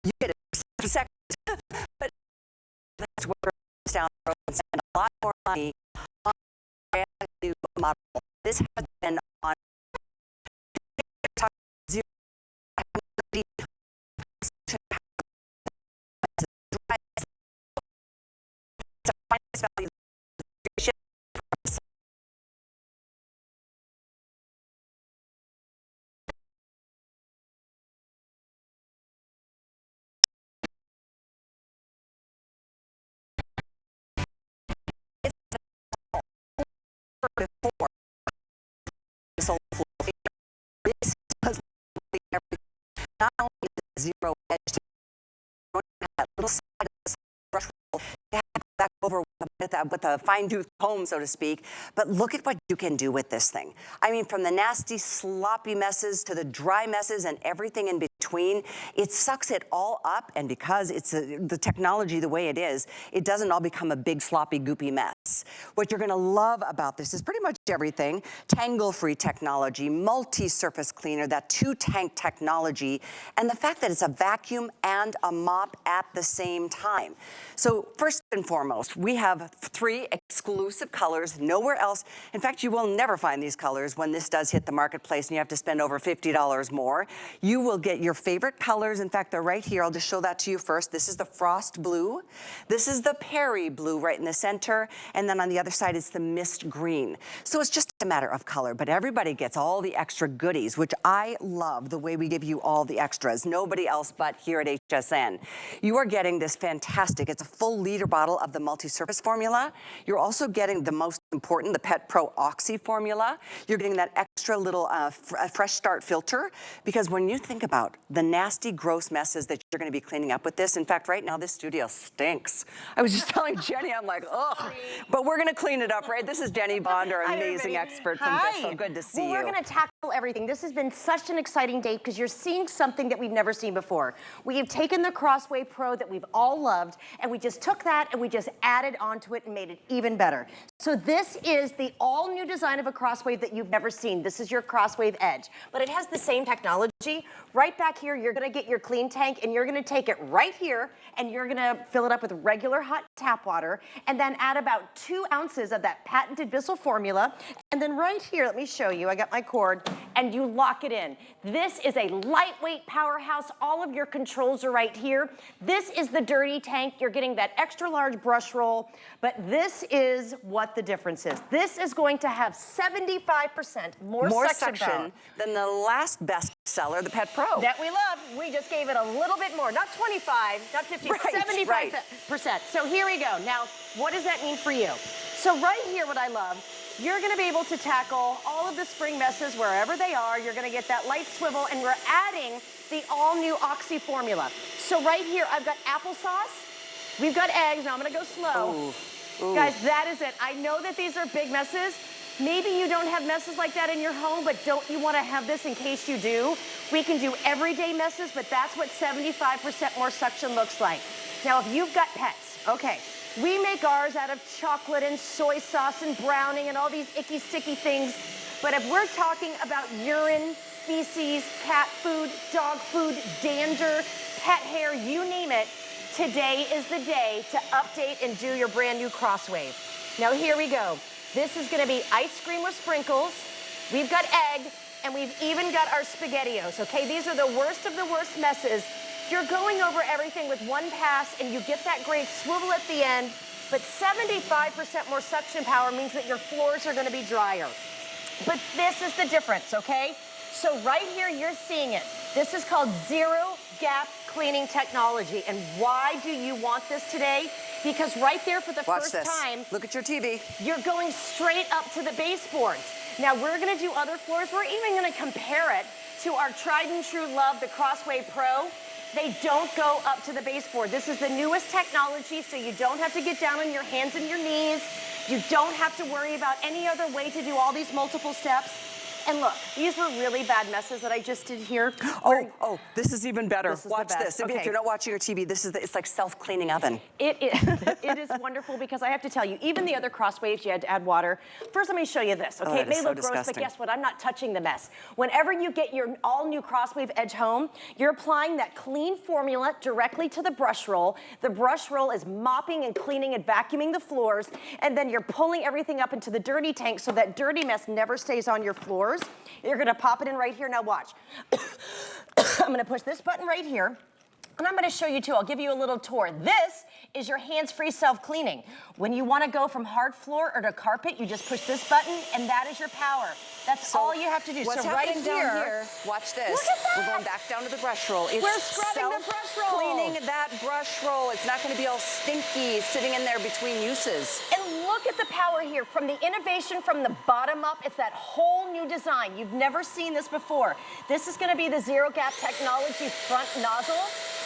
You get it for seconds, but that's where it's down the road and spend a lot more money on a brand new model. This has been on zero. Value. Before Bissell Cleaning, this does not only the zero edge to that little side of this brush roll, you have to go back over with a fine-tooth comb, so to speak, but look at what you can do with this thing. I mean, from the nasty, sloppy messes to the dry messes and everything in between, it sucks it all up, and because it's the technology the way it is, it doesn't all become a big, sloppy, goopy mess. What you're gonna love about this is pretty much everything. Tangle-free technology, multi-surface cleaner, that 2-tank technology, and the fact that it's a vacuum and a mop at the same time. So first and foremost, we have 3 exclusive colors, nowhere else. In fact, you will never find these colors when this does hit the marketplace and you have to spend over $50 more. You will get your favorite colors. In fact, they're right here. I'll just show that to you first. This is the frost blue. This is the Perry blue right in the center. And then on the other side is the mist green. So it's just a matter of color, but everybody gets all the extra goodies, which I love the way we give you all the extras. Nobody else but here at HSN. You are getting this fantastic, it's a full liter bottle of the multi-surface formula. You're also getting the most important, the Pet Pro Oxy formula. You're getting that extra little fresh start filter, because when you think about the nasty, gross messes that you're gonna be cleaning up with this, in fact, right now this studio stinks. I was just telling Jenny, I'm like, ugh, but we're gonna clean it up, right? This is Jenny Bond, our amazing expert from Bissell. Good to see you. We're gonna tackle everything. This has been such an exciting day because you're seeing something that we've never seen before. We have taken the Crosswave Pro that we've all loved, and we just took that and we just added onto it and made it even better. So this is the all-new design of a Crosswave that you've never seen. This is your Crosswave Edge, but it has the same technology. Right back here, you're gonna get your clean tank and you're gonna take it right here and you're gonna fill it up with regular hot tap water and then add about 2 ounces of that patented Bissell formula. And then right here, let me show you, I got my cord, and you lock it in. This is a lightweight powerhouse. All of your controls are right here. This is the dirty tank. You're getting that extra large brush roll, but this is what the difference is. This is going to have 75% more suction power than the last best seller, the Pet Pro. That we love. We just gave it a little bit more, not 25, not 50, right, 75%. Right. So here we go. Now, what does that mean for you? So right here, what I love, you're gonna be able to tackle all of the spring messes wherever they are. You're gonna get that light swivel, and we're adding the all-new Oxy formula. So right here, I've got applesauce, we've got eggs. Now I'm gonna go slow. Ooh. Ooh. Guys, that is it. I know that these are big messes. Maybe you don't have messes like that in your home, but don't you wanna have this in case you do? We can do everyday messes, but that's what 75% more suction looks like. Now, if you've got pets, okay, we make ours out of chocolate and soy sauce and browning and all these icky, sticky things. But if we're talking about urine, feces, cat food, dog food, dander, pet hair, you name it, today is the day to update and do your brand new Crosswave. Now here we go. This is gonna be ice cream with sprinkles. We've got egg, and we've even got our SpaghettiOs, okay? These are the worst of the worst messes. You're going over everything with one pass and you get that great swivel at the end, but 75% more suction power means that your floors are gonna be drier. But this is the difference, okay? So right here, you're seeing it. This is called zero gap cleaning technology. And why do you want this today? Because right there for the first time, look at your TV. You're going straight up to the baseboards. Now we're gonna do other floors. We're even gonna compare it to our tried and true love, the Crosswave Pro. They don't go up to the baseboard. This is the newest technology, so you don't have to get down on your hands and your knees. You don't have to worry about any other way to do all these multiple steps. And look, these were really bad messes that I just did here. Oh, this is even better. This is Watch the this. best. If you're not watching your TV, this is it's like self-cleaning oven. It is wonderful because I have to tell you, even the other Crosswaves, you had to add water. First, let me show you this, okay? It may look gross, but guess what? I'm not touching the mess. Whenever you get your all-new Crosswave Edge home, you're applying that clean formula directly to the brush roll. The brush roll is mopping and cleaning and vacuuming the floors, and then you're pulling everything up into the dirty tank so that dirty mess never stays on your floors. You're gonna pop it in right here. Now watch. I'm gonna push this button right here. And I'm gonna show you too, I'll give you a little tour. This is your hands-free self-cleaning. When you wanna go from hard floor or to carpet, you just push this button and that is your power. That's all you have to do. What's so right happening down here, watch this. Look at that. We're going back down to the brush roll. It's We're scrubbing the brush roll. Cleaning that brush roll. It's not gonna be all stinky sitting in there between uses. And look at the power here. From the innovation from the bottom up, it's that whole new design. You've never seen this before. This is gonna be the Zero Gap Technology front nozzle.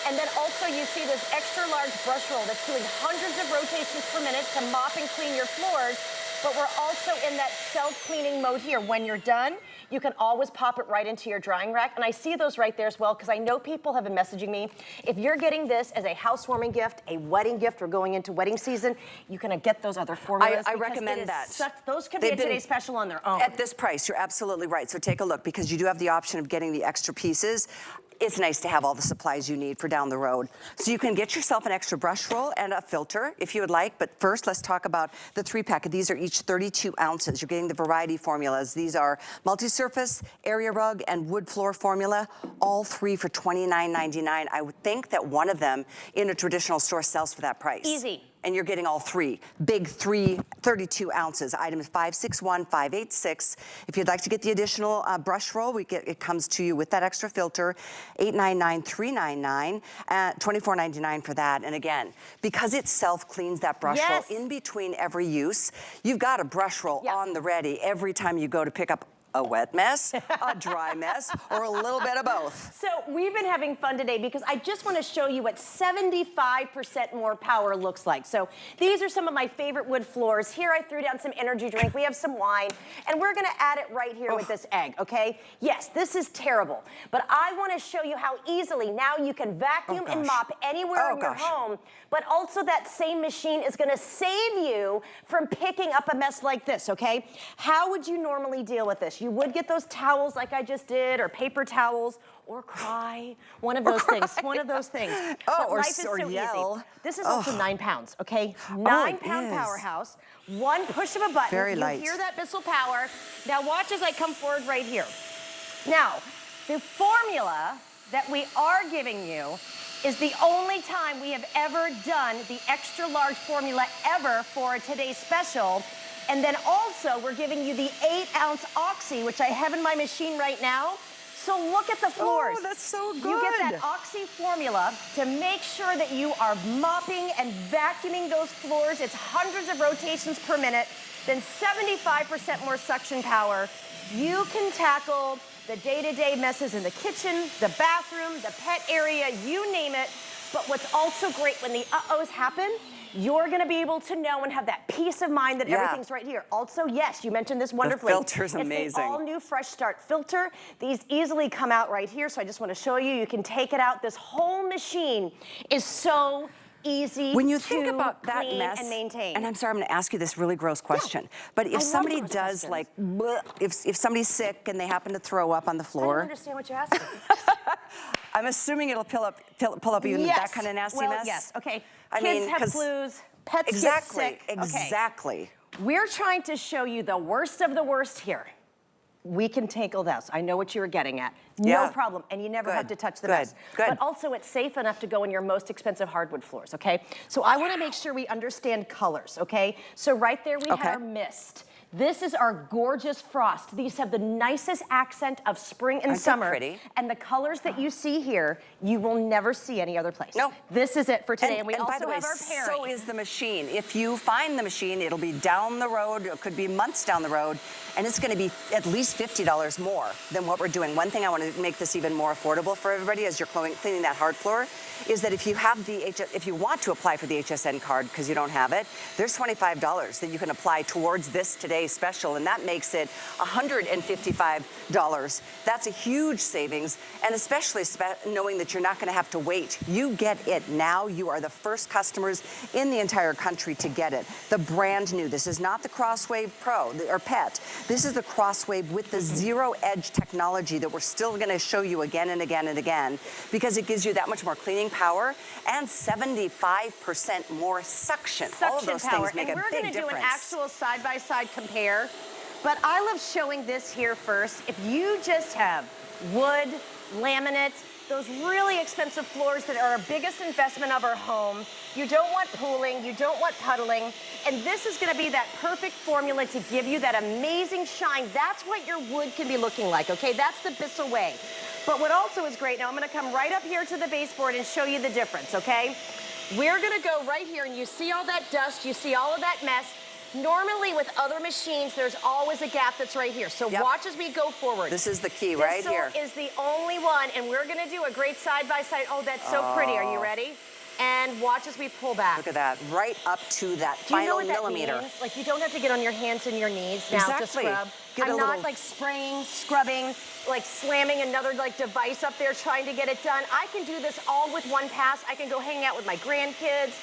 And then also you see this extra large brush roll that's doing hundreds of rotations per minute to mop and clean your floors. But we're also in that self-cleaning mode here. When you're done, you can always pop it right into your drying rack. And I see those right there as well, because I know people have been messaging me. If you're getting this as a housewarming gift, a wedding gift, or going into wedding season, you can get those other formulas. I recommend that. Those could be a today's special on their own. At this price, you're absolutely right. So take a look, because you do have the option of getting the extra pieces. It's nice to have all the supplies you need for down the road. So you can get yourself an extra brush roll and a filter if you would like. But first, let's talk about the 3-pack. These are each 32 ounces. You're getting the variety formulas. These are multi-surface, area rug, and wood floor formula. All 3 for $29.99. I would think that one of them in a traditional store sells for that price. Easy. And you're getting all 3. Big 32 ounces. Item is 561586. If you'd like to get the additional brush roll, it comes to you with that extra filter, $899,399, $24.99 for that. And again, because it self-cleans that brush roll in between every use, you've got a brush roll on the ready every time you go to pick up a wet mess, a dry mess, or a little bit of both. So we've been having fun today because I just want to show you what 75% more power looks like. So these are some of my favorite wood floors. Here I threw down some energy drink. We have some wine, and we're going to add it right here with this egg, okay? Yes, this is terrible, but I want to show you how easily now you can vacuum and mop anywhere in your home, but also that same machine is going to save you from picking up a mess like this, okay? How would you normally deal with this? You would get those towels like I just did, or paper towels, or cry. One of those things. One of those things. Oh, but life is so yell. easy. This is also 9 pounds, okay? 9-pound powerhouse. One push of a button. Very light. You hear that Bissell power. Now watch as I come forward right here. Now, the formula that we are giving you is the only time we have ever done the extra large formula ever for today's special. And then also, we're giving you the 8-ounce Oxy, which I have in my machine right now. So look at the floors. Oh, that's so good. You get that Oxy formula to make sure that you are mopping and vacuuming those floors. It's hundreds of rotations per minute, then 75% more suction power. You can tackle the day-to-day messes in the kitchen, the bathroom, the pet area, you name it. But what's also great, when the uh-ohs happen, you're gonna be able to know and have that peace of mind that everything's right here. Also, yes, you mentioned this wonderfully. The filter's amazing. It's the all-new Fresh Start filter. These easily come out right here, so I just wanna show you. You can take it out. This whole machine is so easy when you think about that clean, mess, and maintain. and I'm sorry, I'm going to ask you this really gross question, but if somebody does like, if somebody's sick and they happen to throw up on the floor. I don't understand what you're asking. I'm assuming it'll pull up even that kind of nasty mess. Yes, okay. Kids have flus, pets get sick. Exactly. We're trying to show you the worst of the worst here. We can tackle this. I know what you were getting at. No problem. And you never have to touch the mess. But also, it's safe enough to go in your most expensive hardwood floors, okay? So I want to make sure we understand colors, okay? So right there we have our mist. This is our gorgeous frost. These have the nicest accent of spring and summer. Pretty? And the colors that you see here, you will never see any other place. No. This is it for today. And we by also the way, have our pairing. so is the machine. If you find the machine, it'll be down the road. It could be months down the road. and it's gonna be at least $50 more than what we're doing. One thing I wanna make this even more affordable for everybody as you're cleaning that hard floor is that if you have if you want to apply for the HSN card because you don't have it, there's $25 that you can apply towards this today's special, and that makes it $155. That's a huge savings, and especially knowing that you're not gonna have to wait. You get it now. You are the first customers in the entire country to get it. The brand new, this is not the Crosswave Pro or Pet. This is the Crosswave with the zero edge technology that we're still gonna show you again and again and again, because it gives you that much more cleaning power and 75% more suction. All of those power. things make a big difference. And we're gonna do an actual side-by-side compare, but I love showing this here first. If you just have wood, laminate, those really expensive floors that are our biggest investment of our home, you don't want pooling, you don't want puddling, and this is gonna be that perfect formula to give you that amazing shine. That's what your wood can be looking like, okay? That's the Bissell way. But what also is great, now I'm gonna come right up here to the baseboard and show you the difference, okay? We're gonna go right here, and you see all that dust, you see all of that mess. Normally with other machines, there's always a gap that's right here. So watch as we go forward. This is the key right here. Bissell is the only one, and we're gonna do a great side-by-side. Oh, that's so pretty. Are you ready? And watch as we pull back. Look at that, right up to that final millimeter. Means? Like, you don't have to get on your hands and your knees now to scrub. I'm not like spraying, scrubbing, like slamming another like device up there trying to get it done. I can do this all with one pass. I can go hang out with my grandkids.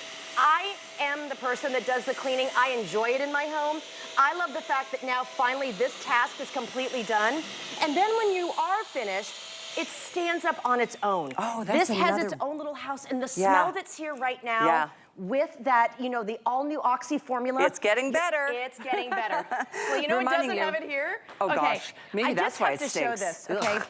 I am the person that does the cleaning. I enjoy it in my home. I love the fact that now finally this task is completely done. And then when you are finished, it stands up on its own. Oh, that's This has its own little house, and the smell that's here right now with that, you know, the all-new Oxy formula. It's getting better. It's getting better. Well, you know what doesn't have it here? Oh, gosh. Maybe that's why it stinks. I just have to show this, okay?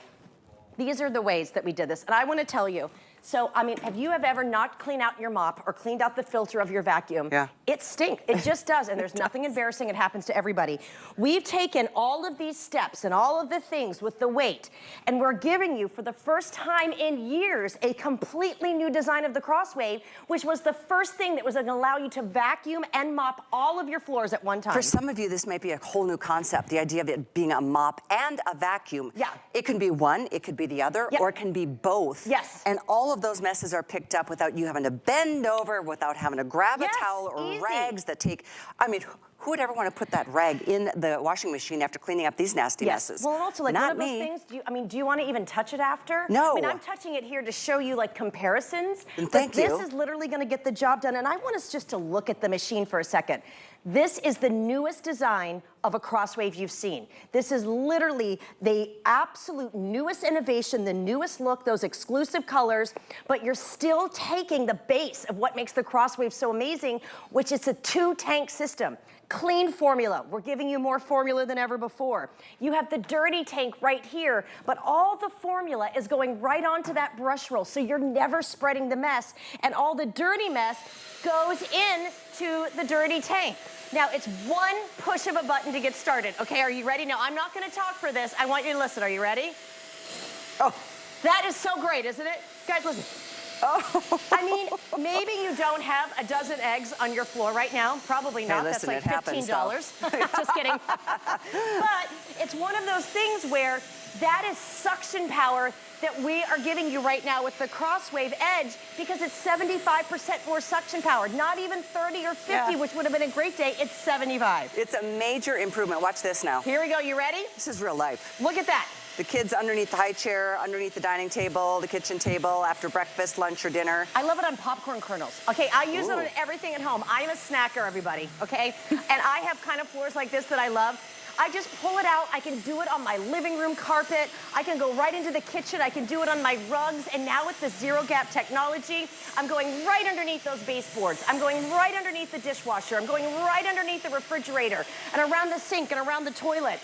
These are the ways that we did this, and I want to tell you. So, I mean, have you ever not cleaned out your mop or cleaned out the filter of your vacuum? Yeah. It stinks. It just does, and there's nothing embarrassing. It happens to everybody. We've taken all of these steps and all of the things with the weight, and we're giving you, for the first time in years, a completely new design of the Crosswave, which was the first thing that was going to allow you to vacuum and mop all of your floors at one time. For some of you, this might be a whole new concept, the idea of it being a mop and a vacuum. Yeah. It can be one, it could be the other, or it can be both. Yes. And all of those messes are picked up without you having to bend over, without having to grab a towel or rags that take, I mean, who would ever want to put that rag in the washing machine after cleaning up these nasty messes? Well, and also, like, Not one of those me. things, do you want to even touch it after? No. I mean, I'm touching it here to show you, like, comparisons. And thank you. This is literally going to get the job done, and I want us just to look at the machine for a second. This is the newest design of a Crosswave you've seen. This is literally the absolute newest innovation, the newest look, those exclusive colors, but you're still taking the base of what makes the Crosswave so amazing, which is a 2-tank system. Clean formula. We're giving you more formula than ever before. You have the dirty tank right here, but all the formula is going right onto that brush roll, so you're never spreading the mess, and all the dirty mess goes in to the dirty tank. Now, it's one push of a button to get started. Okay, are you ready? Now, I'm not gonna talk for this. I want you to listen. Are you ready? Oh. That is so great, isn't it? Guys, listen. Oh. I mean, maybe you don't have a dozen eggs on your floor right now. Probably not. Hey, listen, that's like $15. Just kidding. But it's one of those things where that is suction power that we are giving you right now with the Crosswave Edge, because it's 75% more suction power. Not even 30 or 50, which would have been a great day. It's 75. It's a major improvement. Watch this now. Here we go. You ready? This is real life. Look at that. The kids underneath the high chair, underneath the dining table, the kitchen table, after breakfast, lunch, or dinner. I love it on popcorn kernels. Okay, I use it on everything at home. I'm a snacker, everybody, okay? And I have kind of floors like this that I love. I just pull it out. I can do it on my living room carpet. I can go right into the kitchen. I can do it on my rugs. And now with the zero gap technology, I'm going right underneath those baseboards. I'm going right underneath the dishwasher. I'm going right underneath the refrigerator and around the sink and around the toilet.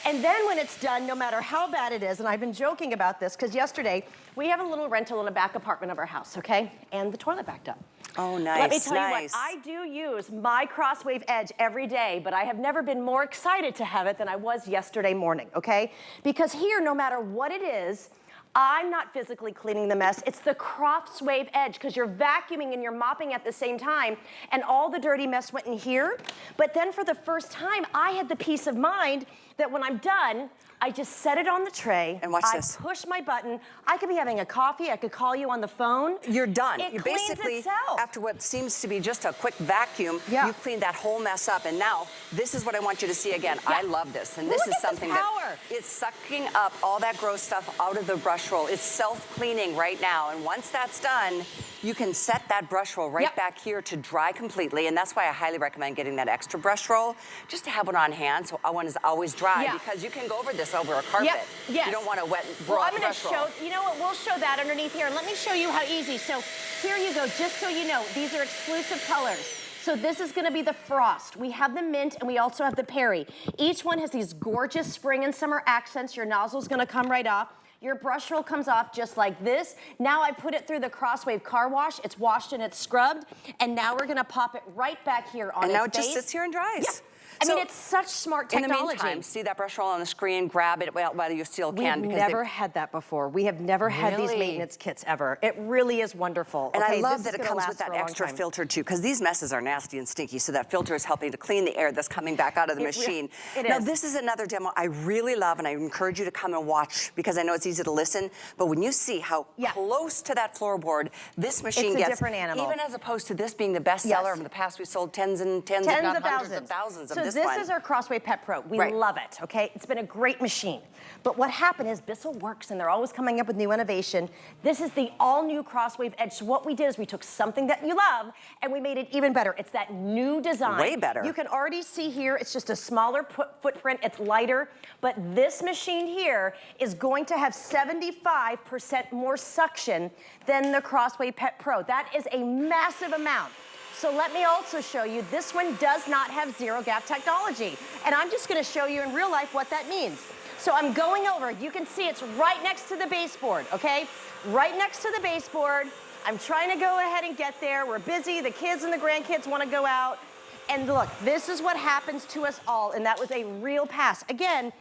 And then when it's done, no matter how bad it is, and I've been joking about this because yesterday we have a little rental in a back apartment of our house, okay? And the toilet backed up. Oh, nice. Let me tell you what, I do use my Crosswave Edge every day, but I have never been more excited to have it than I was yesterday morning, okay? Because here, no matter what it is, I'm not physically cleaning the mess. It's the Crosswave Edge, because you're vacuuming and you're mopping at the same time, and all the dirty mess went in here. But then for the first time, I had the peace of mind that when I'm done, I just set it on the tray. And watch this. I push my button. I could be having a coffee. I could call you on the phone. You're done. It You cleans basically, itself. after what seems to be just a quick vacuum, you clean that whole mess up. And now, this is what I want you to see again. I love this. And this is something that is sucking up all that gross stuff out of the brush roll. It's self-cleaning right now. And once that's done, you can set that brush roll right back here to dry completely. And that's why I highly recommend getting that extra brush roll, just to have one on hand so one is always dry, because you can go over this over a carpet. You don't want a wet brush roll. I'm going to show, you know what, we'll show that underneath here. And let me show you how easy. So here you go, just so you know, these are exclusive colors. So this is gonna be the frost. We have the mint and we also have the Perry. Each one has these gorgeous spring and summer accents. Your nozzle's gonna come right off. Your brush roll comes off just like this. Now I put it through the Crosswave car wash. It's washed and it's scrubbed. And now we're gonna pop it right back here on its base. And now it just sits here and dries. I mean, it's such smart technology. In the meantime, see that brush roll on the screen, grab it while you still can. We've never had that before. We have never had these maintenance kits ever. It really is wonderful. And I love that it comes with that extra filter too, because these messes are nasty and stinky, so that filter is helping to clean the air that's coming back out of the machine. Now, this is another demo I really love, and I encourage you to come and watch, because I know it's easy to listen, but when you see how close to that floorboard this machine gets, different animal. even as opposed to this being the best seller of the past, we sold tens and tens, if not hundreds of thousands of this one. So this is our Crosswave Pet Pro. We love it, okay? It's been a great machine. But what happened is Bissell works and they're always coming up with new innovation. This is the all-new Crosswave Edge. So what we did is we took something that you love and we made it even better. It's that new design. Way better. You can already see here, it's just a smaller footprint, it's lighter, but this machine here is going to have 75% more suction than the Crosswave Pet Pro. That is a massive amount. So let me also show you, this one does not have zero gap technology. And I'm just gonna show you in real life what that means. So I'm going over, you can see it's right next to the baseboard, okay? Right next to the baseboard. I'm trying to go ahead and get there. We're busy, the kids and the grandkids wanna go out. And look, this is what happens to us all, and that was a real pass. Again,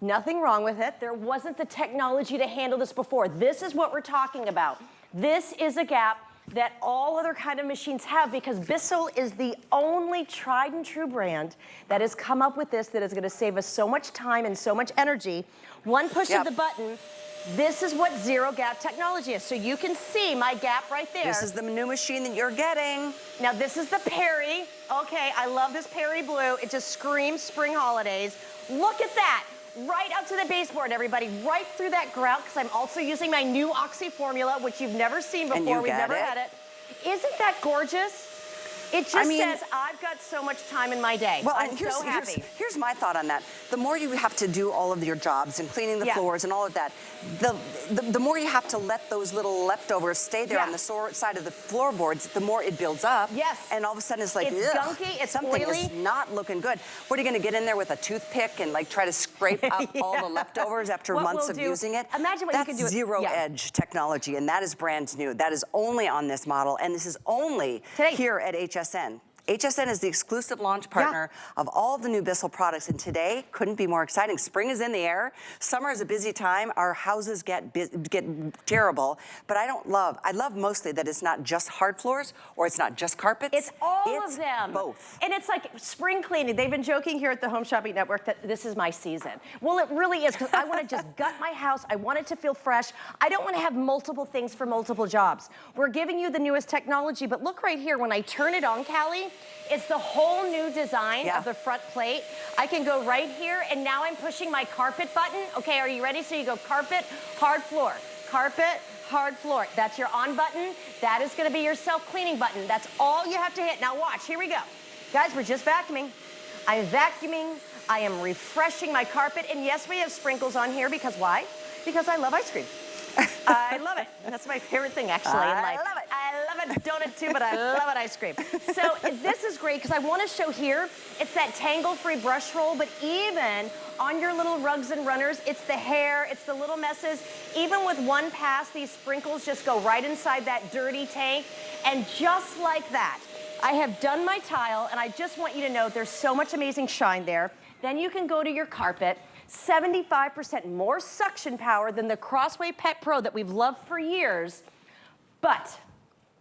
nothing wrong with it. There wasn't the technology to handle this before. This is what we're talking about. This is a gap that all other kind of machines have, because Bissell is the only tried and true brand that has come up with this, that is gonna save us so much time and so much energy. One push of the button, this is what zero gap technology is. So you can see my gap right there. This is the new machine that you're getting. Now this is the Perry. Okay, I love this Perry blue. It just screams spring holidays. Look at that. Right up to the baseboard, everybody, right through that grout, because I'm also using my new Oxy formula, which you've never seen before. We've never had it. Isn't that gorgeous? It just says, I've got so much time in my day. Well, I'm so happy. Here's my thought on that. The more you have to do all of your jobs and cleaning the floors and all of that, the more you have to let those little leftovers stay there on the side of the floorboards, the more it builds up. And all of a sudden it's like, it's gunky, it's something oily. is not looking good. What are you gonna get in there with a toothpick and like try to scrape up all the leftovers after months of using it? Imagine what you can do. That's zero edge technology, and that is brand new. That is only on this model, and this is only here at HSN. HSN is the exclusive launch partner of all of the new Bissell products, and today couldn't be more exciting. Spring is in the air. Summer is a busy time. Our houses get terrible, but I love mostly that it's not just hard floors or it's not just carpets. It's all of them. Both. And it's like spring cleaning. They've been joking here at the Home Shopping Network that this is my season. Well, it really is, because I want to just gut my house. I want it to feel fresh. I don't want to have multiple things for multiple jobs. We're giving you the newest technology, but look right here. When I turn it on, Callie, it's the whole new design of the front plate. I can go right here, and now I'm pushing my carpet button. Okay, are you ready? So you go carpet, hard floor, carpet, hard floor. That's your on button. That is gonna be your self-cleaning button. That's all you have to hit. Now watch, here we go. Guys, we're just vacuuming. I'm vacuuming, I am refreshing my carpet, and yes, we have sprinkles on here, because why? Because I love ice cream. I love it. That's my favorite thing, actually, in life. I love it. I love it. Donut too, but I love it, ice cream. So this is great, because I want to show here, it's that tangle-free brush roll, but even on your little rugs and runners, it's the hair, it's the little messes. Even with one pass, these sprinkles just go right inside that dirty tank. And just like that, I have done my tile, and I just want you to know there's so much amazing shine there. Then you can go to your carpet. 75% more suction power than the Crosswave Pet Pro that we've loved for years. But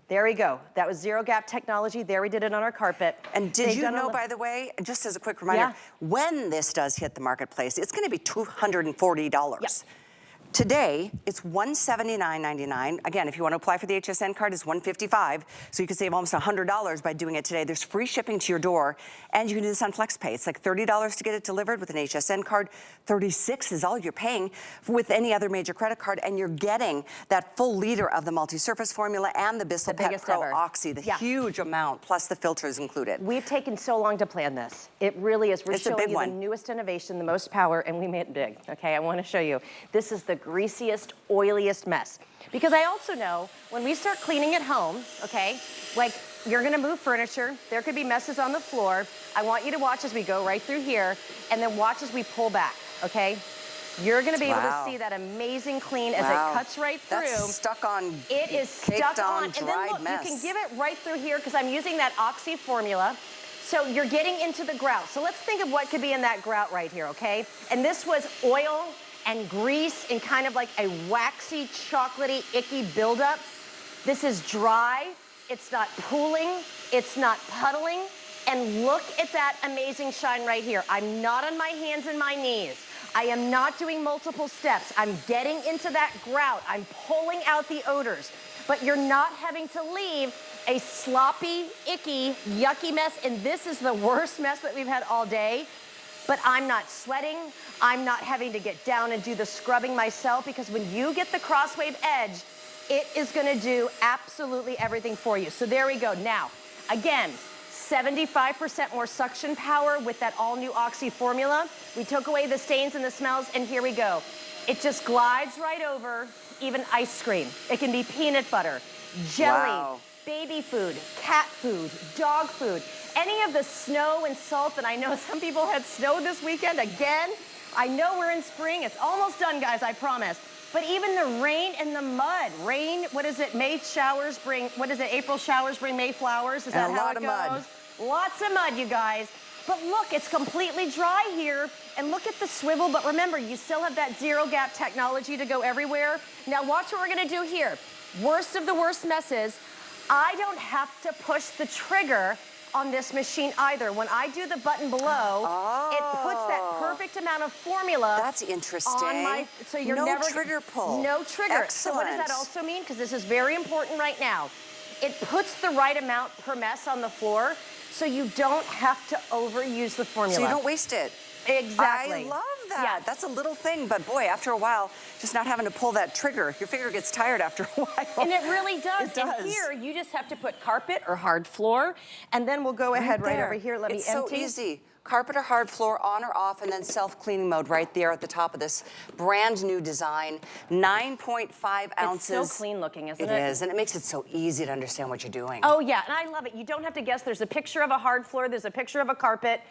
There we go. That was zero gap technology. There we did it on our carpet. And did you know, by the way, just as a quick reminder, when this does hit the marketplace, it's gonna be $240. Yep. Today, it's $179.99. Again, if you want to apply for the HSN card, it's $155. So you can save almost $100 by doing it today. There's free shipping to your door, and you can do this on FlexPay. It's like $30 to get it delivered with an HSN card. $36 is all you're paying with any other major credit card, and you're getting that full liter of the multi-surface formula and the Bissell Pet Pro Oxy, the huge amount, plus the filters included. We've taken so long to plan this. It really is. We're showing you the newest innovation, the most power, and we made it big. Okay, I want to show you. This is the greasiest, oiliest mess. Because I also know when we start cleaning at home, okay, like you're gonna move furniture, there could be messes on the floor. I want you to watch as we go right through here, and then watch as we pull back, okay? You're gonna be able to see that amazing clean as it cuts right through. That's stuck on, it is stuck on, and then look, you can give it right through here because I'm using that Oxy formula. So you're getting into the grout. So let's think of what could be in that grout right here, okay? And this was oil and grease and kind of like a waxy, chocolatey, icky buildup. This is dry, it's not pooling, it's not puddling, and look at that amazing shine right here. I'm not on my hands and my knees. I am not doing multiple steps. I'm getting into that grout. I'm pulling out the odors, but you're not having to leave a sloppy, icky, yucky mess, and this is the worst mess that we've had all day. But I'm not sweating, I'm not having to get down and do the scrubbing myself, because when you get the Crosswave Edge, it is gonna do absolutely everything for you. So there we go. Now, again, 75% more suction power with that all-new Oxy formula. We took away the stains and the smells, and here we go. It just glides right over even ice cream. It can be peanut butter, jelly, baby food, cat food, dog food. Any of the snow and salt, and I know some people had snow this weekend again. I know we're in spring. It's almost done, guys, I promise. But even the rain and the mud. Rain, what is it? May showers bring, what is it? April showers bring May flowers. Is that how it goes? Mud. Lots of mud, you guys. But look, it's completely dry here. And look at the swivel. But remember, you still have that zero gap technology to go everywhere. Now watch what we're gonna do here. Worst of the worst messes. I don't have to push the trigger on this machine either. When I do the button below, it puts that perfect amount of formula. That's interesting. On my, so you're no trigger pull. No trigger. Excellent. So what does that also mean? Because this is very important right now. It puts the right amount per mess on the floor, so you don't have to overuse the formula. So you don't waste it. Exactly. I love that. Yeah. That's a little thing, but boy, after a while, just not having to pull that trigger, your finger gets tired after a while. And it really does. It does. And here, you just have to put carpet or hard floor, and then we'll go ahead right over here. Let me empty. It's so easy. Carpet or hard floor, on or off, and then self-cleaning mode right there at the top of this brand new design. 9.5 ounces. It's so clean looking, isn't it? It is, and it makes it so easy to understand what you're doing. Oh yeah, and I love it. You don't have to guess. There's a picture of a hard floor, there's a picture of a carpet,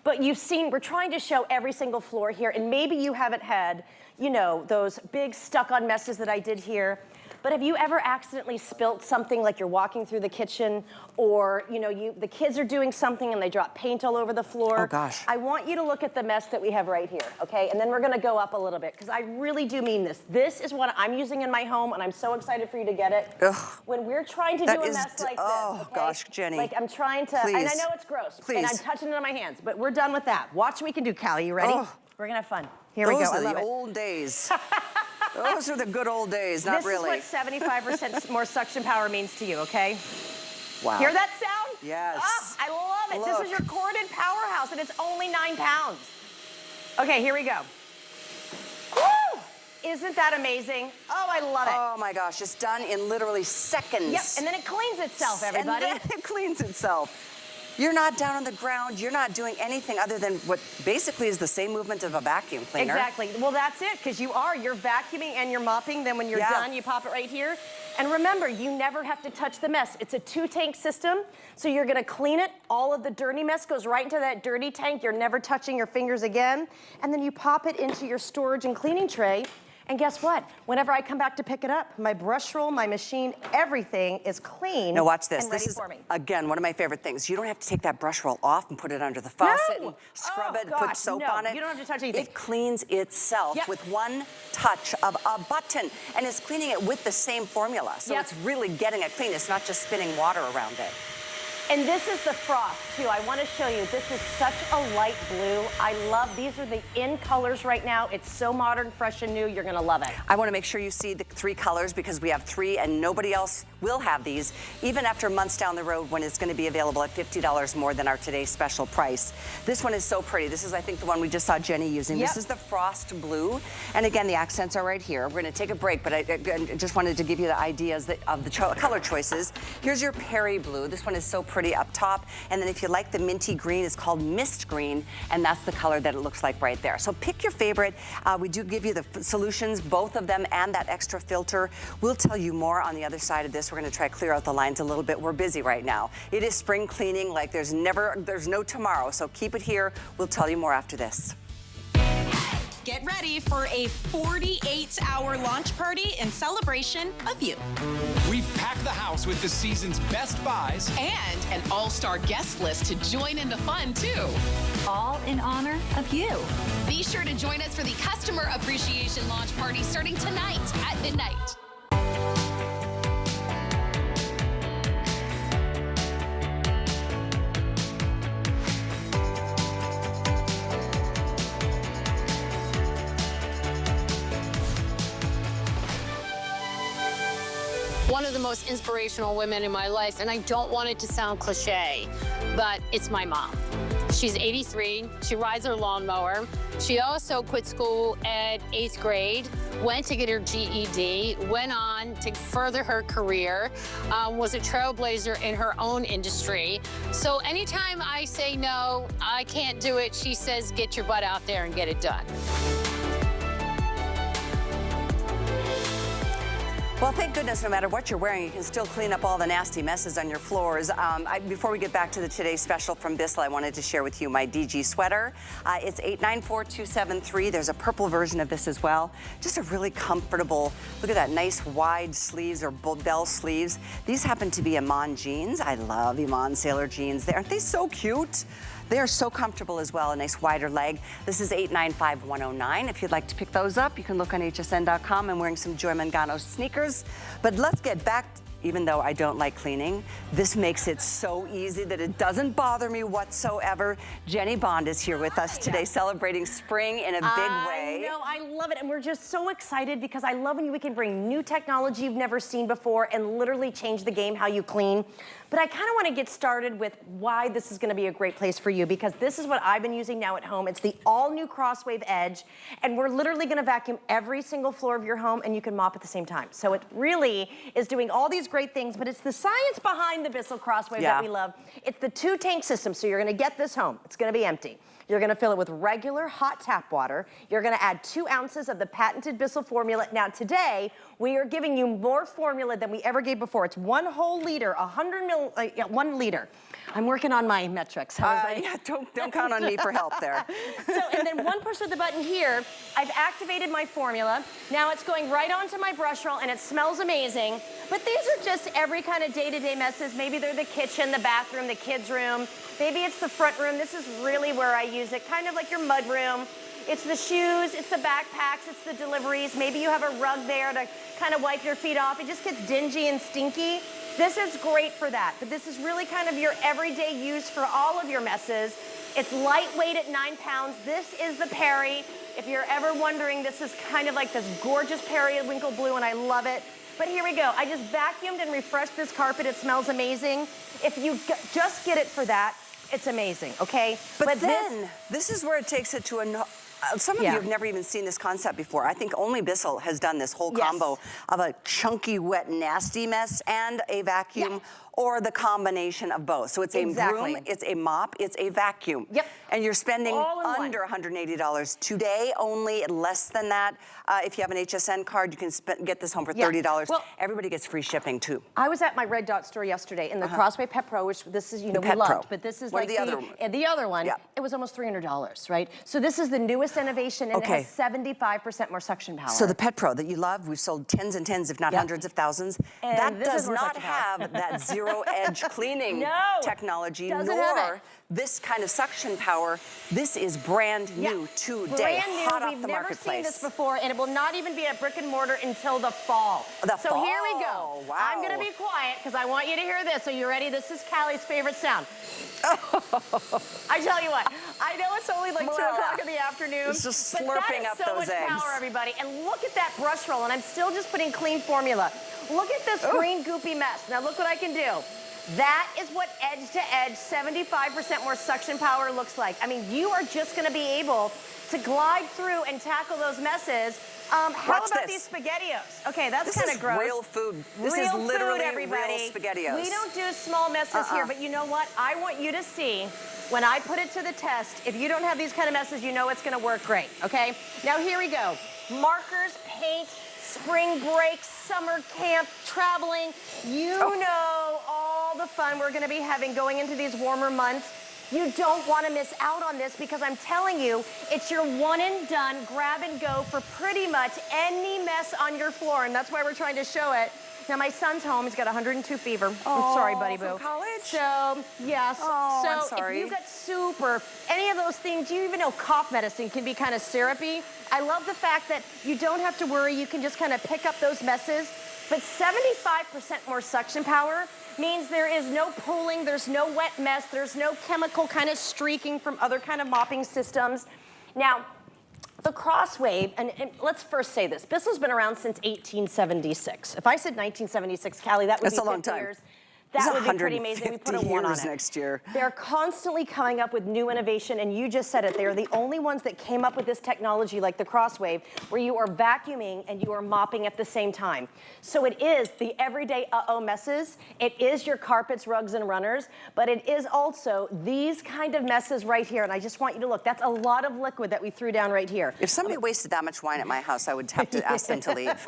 but you've seen, we're trying to show every single floor here, and maybe you haven't had, you know, those big stuck-on messes that I did here. But have you ever accidentally spilt something, like you're walking through the kitchen, or you know, the kids are doing something and they drop paint all over the floor? Oh gosh. I want you to look at the mess that we have right here, okay? And then we're gonna go up a little bit, because I really do mean this. This is what I'm using in my home, and I'm so excited for you to get it. Ugh. When we're trying to do a mess like this, oh gosh, Jenny. like I'm trying to, Please. and I know it's gross, Please. and I'm touching it on my hands, but we're done with that. Watch what we can do, Callie, you ready? Oh. We're gonna have fun. Here we go, Those I are love the it. old days. Those are the good old days, not really. This is what 75% more suction power means to you, okay? Wow. Hear that sound? Yes. Oh, I love it. Look. This is your corded powerhouse, and it's only 9 pounds. Okay, here we go. Woo! Isn't that amazing? Oh, I love it. Oh my gosh, it's done in literally seconds. Yep, and then it cleans itself, everybody. And then it cleans itself. You're not down on the ground. You're not doing anything other than what basically is the same movement of a vacuum cleaner. Exactly. Well, that's it, because you're vacuuming and you're mopping. Then when you're done, you pop it right here. And remember, you never have to touch the mess. It's a 2-tank system, so you're gonna clean it. All of the dirty mess goes right into that dirty tank. You're never touching your fingers again. And then you pop it into your storage and cleaning tray. And guess what? Whenever I come back to pick it up, my brush roll, my machine, everything is clean. Now watch this. And This ready is, for me. again, one of my favorite things. You don't have to take that brush roll off and put it under the faucet and scrub it, put soap on it. You don't have to touch anything. It cleans itself with one touch of a button, and it's cleaning it with the same formula. So it's really getting it clean. It's not just spinning water around it. And this is the frost too. I want to show you, this is such a light blue. I love, these are the in colors right now. It's so modern, fresh and new, you're gonna love it. I want to make sure you see the 3 colors because we have 3 and nobody else will have these, even after months down the road when it's going to be available at $50 more than our today's special price. This one is so pretty. This is, I think, the one we just saw Jenny using. This is the frost blue. And again, the accents are right here. We're going to take a break, but I just wanted to give you the ideas of the color choices. Here's your Perry blue. This one is so pretty up top. And then if you like the minty green, it's called mist green, and that's the color that it looks like right there. So pick your favorite. We do give you the solutions, both of them, and that extra filter. We'll tell you more on the other side of this. We're going to try to clear out the lines a little bit. We're busy right now. It is spring cleaning like there's no tomorrow. So keep it here. We'll tell you more after this. Get ready for a 48-hour launch party in celebration of you. We've packed the house with the season's best buys And an all-star guest list to join in the fun, too. All in honor of you. Be sure to join us for the Customer Appreciation Launch Party starting tonight at midnight. One of the most inspirational women in my life, and I don't want it to sound cliche, but it's my mom. She's 83, she rides her lawnmower. She also quit school at 8th grade, went to get her GED, went on to further her career, was a trailblazer in her own industry. So anytime I say no, I can't do it, she says, get your butt out there and get it done. Well, thank goodness no matter what you're wearing, you can still clean up all the nasty messes on your floors. Before we get back to the today's special from Bissell, I wanted to share with you my DG sweater. It's 894273. There's a purple version of this as well. Just a really comfortable, look at that nice wide sleeves or bell sleeves. These happen to be Iman jeans. I love Iman sailor jeans. Aren't they so cute? They are so comfortable as well, a nice wider leg. This is 895109. If you'd like to pick those up, you can look on hsn.com. I'm wearing some Joy Mangano sneakers. But let's get back, even though I don't like cleaning, this makes it so easy that it doesn't bother me whatsoever. Jenny Bond is here with us today, celebrating spring in a big way. I know, I love it, and we're just so excited because I love when we can bring new technology you've never seen before and literally change the game how you clean. But I kind of want to get started with why this is going to be a great place for you, because this is what I've been using now at home. It's the all-new Crosswave Edge, and we're literally going to vacuum every single floor of your home, and you can mop at the same time. So it really is doing all these great things, but it's the science behind the Bissell Crosswave that we love. It's the 2-tank system, so you're going to get this home. It's going to be empty. You're gonna fill it with regular hot tap water. You're gonna add 2 ounces of the patented Bissell formula. Now today, we are giving you more formula than we ever gave before. It's 1 whole liter, 1 liter. I'm working on my metrics. Yeah, don't count on me for help there. So, and then 1 push of the button here, I've activated my formula. Now it's going right onto my brush roll and it smells amazing. But these are just every kind of day-to-day messes. Maybe they're the kitchen, the bathroom, the kids' room. Maybe it's the front room. This is really where I use it, kind of like your mud room. It's the shoes, it's the backpacks, it's the deliveries. Maybe you have a rug there to kind of wipe your feet off. It just gets dingy and stinky. This is great for that, but this is really kind of your everyday use for all of your messes. It's lightweight at 9 pounds. This is the Perry. If you're ever wondering, this is kind of like this gorgeous periwinkle blue, and I love it. But here we go. I just vacuumed and refreshed this carpet. It smells amazing. If you just get it for that, it's amazing, okay? But then, this is where it takes it to some of you have never even seen this concept before. I think only Bissell has done this whole combo of a chunky, wet, nasty mess and a vacuum or the combination of both. So it's a broom, it's a mop, it's a vacuum. Yep. And you're spending All in under $180 today, only less than that. If you have an HSN card, you can get this home for $30. Well, everybody gets free shipping too. I was at my Red Dot store yesterday in the Crossway Pet Pro, which this is, you know, we Pet loved, Pro. but this is What like are the other one. Yeah. It was almost $300, right? So this is the newest innovation, and it has 75% more suction power. So the Pet Pro that you love, we've sold tens and tens, if not hundreds of thousands. And that this does is more not suction power. have that zero edge cleaning technology, doesn't have nor it. this kind of suction power. This is brand new today, brand new. hot off We've the never marketplace. seen this before, and it will not even be at brick and mortar until the fall. So here we go. Wow. I'm gonna be quiet because I want you to hear this. Are you ready? This is Callie's favorite sound. I tell you what, I know it's only like 2 o'clock in the afternoon. It's just but slurping that up is so those much eggs. power, everybody. And look at that brush roll, and I'm still just putting clean formula. Look at this green goopy mess. Now look what I can do. That is what edge to edge, 75% more suction power looks like. I mean, you are just gonna be able to glide through and tackle those messes. How about these SpaghettiOs? Okay, that's kind of gross. This is real food. This is literally real SpaghettiOs. We don't do small messes here, but you know what? I want you to see, when I put it to the test, if you don't have these kind of messes, you know it's gonna work great, okay? Now here we go. Markers, paint, spring break, summer camp, traveling. You know all the fun we're gonna be having going into these warmer months. You don't want to miss out on this because I'm telling you, it's your one and done, grab and go for pretty much any mess on your floor, and that's why we're trying to show it. Now my son's home, he's got 102 fever. I'm sorry, buddy boo. From college? So, yes. Oh, so I'm sorry. if you got any of those things, you even know cough medicine can be kind of syrupy. I love the fact that you don't have to worry, you can just kind of pick up those messes, but 75% more suction power means there is no pooling, there's no wet mess, there's no chemical kind of streaking from other kind of mopping systems. Now, the Crosswave, and let's first say this, Bissell's been around since 1876. If I said 1976, Callie, that would be 50 years. That would be pretty amazing. We put a 1 on it. Next year. They're constantly coming up with new innovation, and you just said it. They're the only ones that came up with this technology like the Crosswave, where you are vacuuming and you are mopping at the same time. So it is the everyday messes. It is your carpets, rugs, and runners, but it is also these kind of messes right here. And I just want you to look. That's a lot of liquid that we threw down right here. If somebody wasted that much wine at my house, I would have to ask them to leave.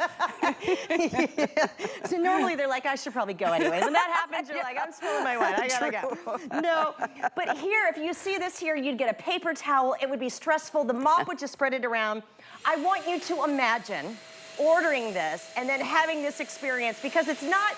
So normally they're like, I should probably go anyways. When that happens, you're like, I'm spilling my wine, I gotta go. No, but here, if you see this here, you'd get a paper towel, it would be stressful, the mop would just spread it around. I want you to imagine ordering this and then having this experience, because it's not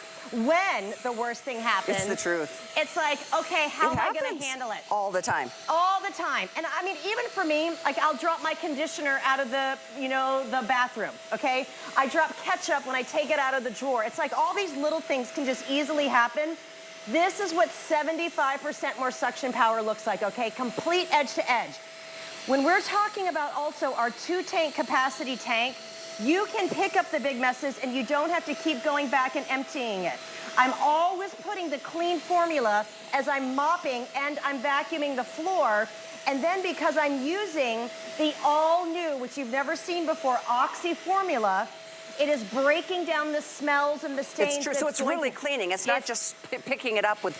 when the worst thing happens. It's the truth. It's like, okay, how am I gonna handle it? All the time. All the time. And I mean, even for me, like I'll drop my conditioner out of the, the bathroom, okay? I drop ketchup when I take it out of the drawer. It's like all these little things can just easily happen. This is what 75% more suction power looks like, okay? Complete edge to edge. When we're talking about also our 2-tank capacity tank, you can pick up the big messes and you don't have to keep going back and emptying it. I'm always putting the clean formula as I'm mopping and I'm vacuuming the floor. And then because I'm using the all new, which you've never seen before, Oxy formula, it is breaking down the smells and the stains. It's true, so it's really cleaning. It's not just picking it up with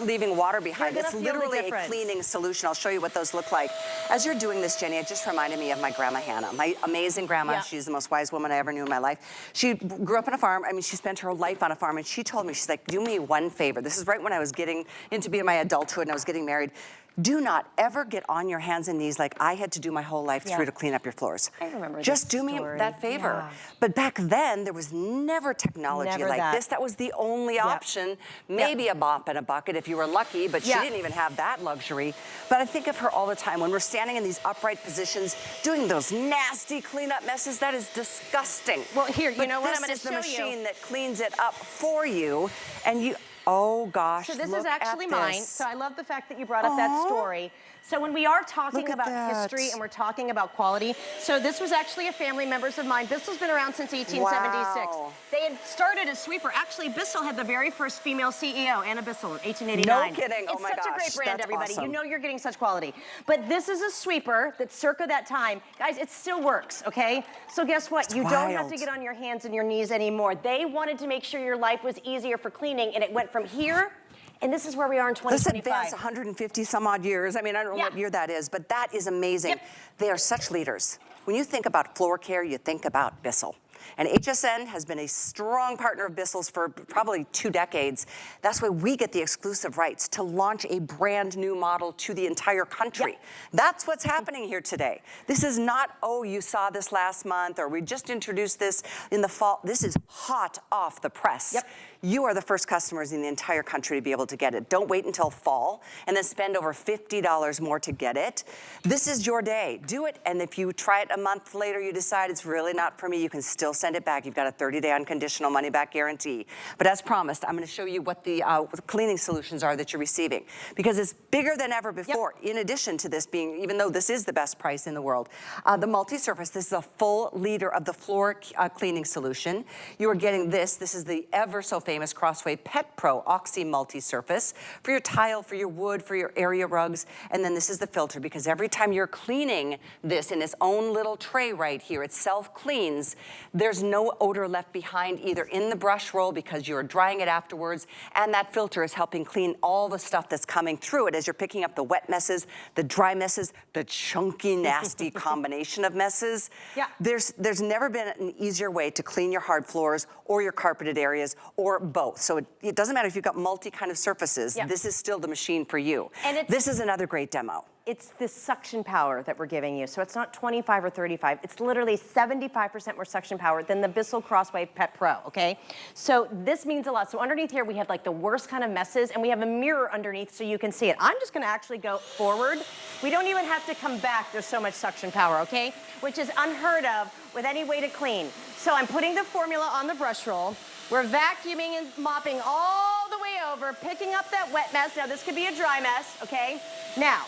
leaving water behind. It's literally a cleaning solution. I'll show you what those look like. As you're doing this, Jenny, it just reminded me of my grandma Hannah, my amazing grandma. She's the most wise woman I ever knew in my life. She grew up on a farm. I mean, she spent her life on a farm, and she told me, she's like, do me one favor. This is right when I was getting into being my adulthood and I was getting married. Do not ever get on your hands and knees like I had to do my whole life through to clean up your floors. I remember Just do me that favor. But back then, there was never technology like this. That was the only option. Maybe a mop and a bucket if you were lucky, but she didn't even have that luxury. But I think of her all the time when we're standing in these upright positions, doing those nasty cleanup messes. That is disgusting. Well, here, you know what? I'm This going is to the show you. machine that cleans it up for you, and you. Oh gosh, so this look is actually at mine. this. So I love the fact that you brought up that story. So when we are talking about history and we're talking about quality, so this was actually a family members of mine. Bissell's been around since 1876. Wow. They had started as sweeper. Actually, Bissell had the very first female CEO, Anna Bissell, in 1889. No kidding. Oh my gosh. It's such a great brand, That's everybody. awesome. You know you're getting such quality. But this is a sweeper that's circa that time. Guys, it still works, okay? So guess what? You don't have to get on your hands and your knees anymore. They wanted to make sure your life was easier for cleaning, and it went from here, and this is where we are in 2025. This advanced 150 some odd years. I mean, I don't know what year that is, but that is amazing. Yep. They are such leaders. When you think about floor care, you think about Bissell. And HSN has been a strong partner of Bissell's for probably 2 decades. That's why we get the exclusive rights to launch a brand new model to the entire country. Yep. That's what's happening here today. This is not, oh, you saw this last month, or we just introduced this in the fall. This is hot off the press. Yep. You are the first customers in the entire country to be able to get it. Don't wait until fall and then spend over $50 more to get it. This is your day. Do it, and if you try it a month later, you decide it's really not for me, you can still send it back. You've got a 30-day unconditional money-back guarantee. But as promised, I'm going to show you what the cleaning solutions are that you're receiving, because it's bigger than ever before. Yep. In addition to this being, even though this is the best price in the world, the multi-surface, this is a full liter of the floor cleaning solution. You are getting this. This is the ever so famous Crossway Pet Pro Oxy multi-surface for your tile, for your wood, for your area rugs. And then this is the filter, because every time you're cleaning this in its own little tray right here, it self-cleans. There's no odor left behind either in the brush roll because you're drying it afterwards, and that filter is helping clean all the stuff that's coming through it as you're picking up the wet messes, the dry messes, the chunky, nasty combination of messes. Yeah. There's never been an easier way to clean your hard floors or your carpeted areas, or both. So it doesn't matter if you've got multi kind of surfaces, this is still the machine for you. And this is another great demo. It's the suction power that we're giving you. So it's not 25 or 35. It's literally 75% more suction power than the Bissell Crossway Pet Pro, okay? So this means a lot. So underneath here, we have like the worst kind of messes, and we have a mirror underneath so you can see it. I'm just gonna actually go forward. We don't even have to come back. There's so much suction power, okay? Which is unheard of with any way to clean. So I'm putting the formula on the brush roll. We're vacuuming and mopping all the way over, picking up that wet mess. Now this could be a dry mess, okay? Now,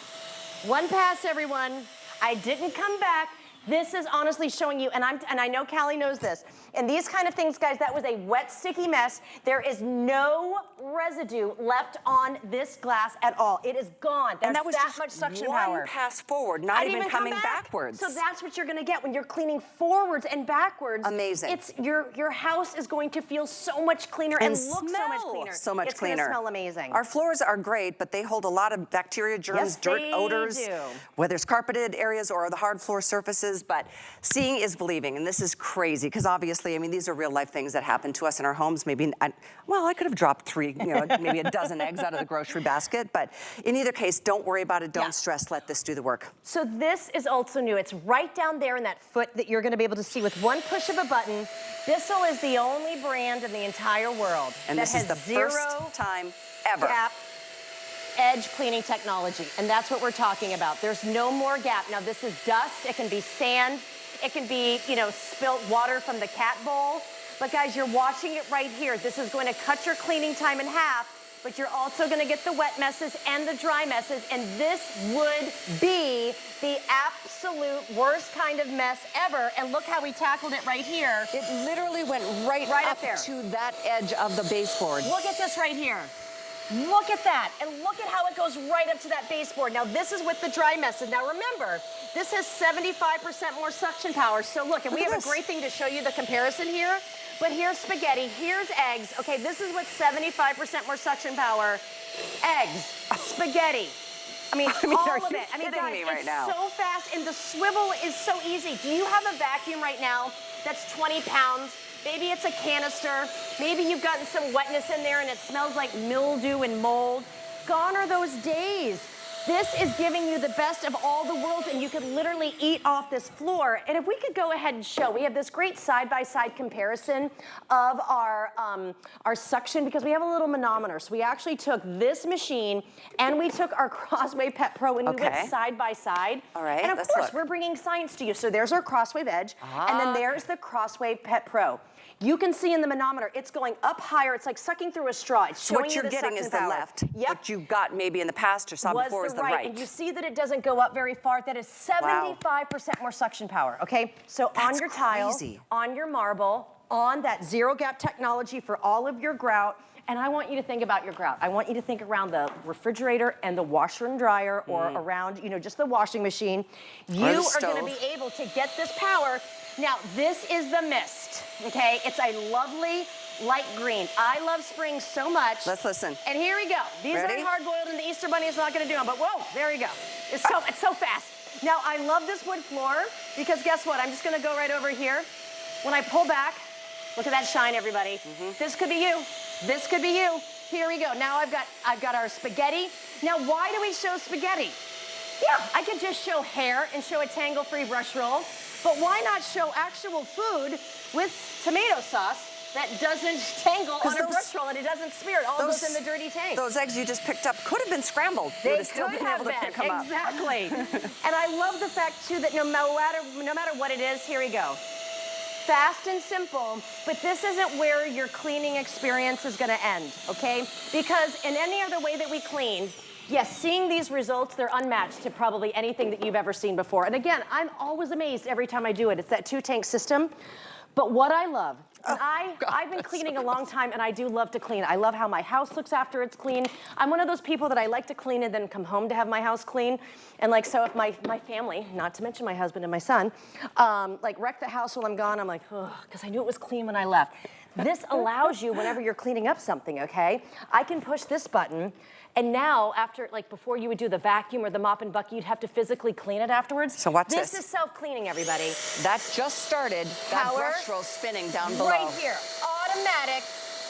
one pass, everyone. I didn't come back. This is honestly showing you, and I know Callie knows this, and these kind of things, guys, that was a wet, sticky mess. There is no residue left on this glass at all. It is gone. And that was that just much suction one power. pass forward, not even coming backwards. So that's what you're gonna get when you're cleaning forwards and backwards. Amazing. It's your house is going to feel so much cleaner and look so much cleaner. So much it's cleaner. It's gonna smell amazing. Our floors are great, but they hold a lot of bacteria, germs, dirt, odors, whether it's carpeted areas or the hard floor surfaces. But seeing is believing, and this is crazy, because obviously, I mean, these are real life things that happen to us in our homes. Maybe, well, I could have dropped 3, maybe a dozen eggs out of the grocery basket, but in either case, don't worry about it, don't stress, let this do the work. So this is also new. It's right down there in that foot that you're gonna be able to see with one push of a button. Bissell is the only brand in the entire world and that this has is the first time ever. Gap edge cleaning technology, and that's what we're talking about. There's no more gap. Now this is dust, it can be sand, it can be, spilt water from the cat bowl, but guys, you're watching it right here. This is going to cut your cleaning time in half, but you're also gonna get the wet messes and the dry messes, and this would be the absolute worst kind of mess ever, and look how we tackled it right here. It literally went right up there to that edge of the baseboard. Look at this right here. Look at that, and look at how it goes right up to that baseboard. Now this is with the dry messes. Now remember, this has 75% more suction power. So look, and we have a great thing to show you the comparison here, but here's spaghetti, here's eggs. Okay, this is with 75% more suction power. Eggs, spaghetti. I mean all of it. I mean, guys, it's so fast, and the swivel is so easy. Do you have a vacuum right now that's 20 pounds? Maybe it's a canister. Maybe you've gotten some wetness in there and it smells like mildew and mold. Gone are those days. This is giving you the best of all the worlds, and you can literally eat off this floor. And if we could go ahead and show, we have this great side-by-side comparison of our suction, because we have a little manometer. So we actually took this machine and we took our Crossway Pet Pro and we went side by side. All right, and of course, we're bringing science to you. So there's our Crossway Edge, and then there's the Crossway Pet Pro. You can see in the manometer, it's going up higher. It's like sucking through a straw. It's showing what you're getting is the left. Yep. What you got maybe in the past or saw before is the right. And you see that it doesn't go up very far. That is 75% more suction power, okay? So on your tile, on your marble, on that zero gap technology for all of your grout, and I want you to think about your grout. I want you to think around the refrigerator and the washer and dryer, or around, just the washing machine. You are gonna be able to get this power. Now, this is the mist, okay? It's a lovely light green. I love spring so much. Let's listen. And here we go. These Ready? aren't hard-boiled, and the Easter Bunny is not gonna do them, but whoa, there you go. It's so fast. Now, I love this wood floor, because guess what? I'm just gonna go right over here. When I pull back, look at that shine, everybody. This could be you. This could be you. Here we go. Now I've got our spaghetti. Now, why do we show spaghetti? Yeah, I could just show hair and show a tangle-free brush roll, but why not show actual food with tomato sauce that doesn't tangle on a brush roll and it doesn't smear. It all goes in the dirty tank. Those eggs you just picked up could have been scrambled. You would have still been able to pick them up. Exactly. And I love the fact, too, that no matter what it is, here we go. Fast and simple, but this isn't where your cleaning experience is gonna end, okay? Because in any other way that we clean, yes, seeing these results, they're unmatched to probably anything that you've ever seen before. And again, I'm always amazed every time I do it. It's that 2-tank system. But what I love, and I've been cleaning a long time, and I do love to clean. I love how my house looks after it's clean. I'm one of those people that I like to clean and then come home to have my house clean. And like, so if my family, not to mention my husband and my son, like wreck the house while I'm gone, I'm like, oh, because I knew it was clean when I left. This allows you, whenever you're cleaning up something, okay? I can push this button, and now, after, like before you would do the vacuum or the mop and bucket, you'd have to physically clean it afterwards. So watch this. This is self-cleaning, everybody. That just started. That Power. brush roll spinning down below. Right here, automatic,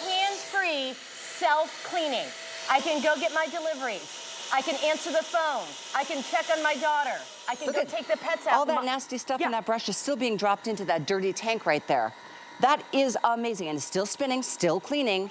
hands-free, self-cleaning. I can go get my deliveries. I can answer the phone. I can check on my daughter. I can go take the pets out. All that nasty stuff in that brush is still being dropped into that dirty tank right there. That is amazing, and it's still spinning, still cleaning,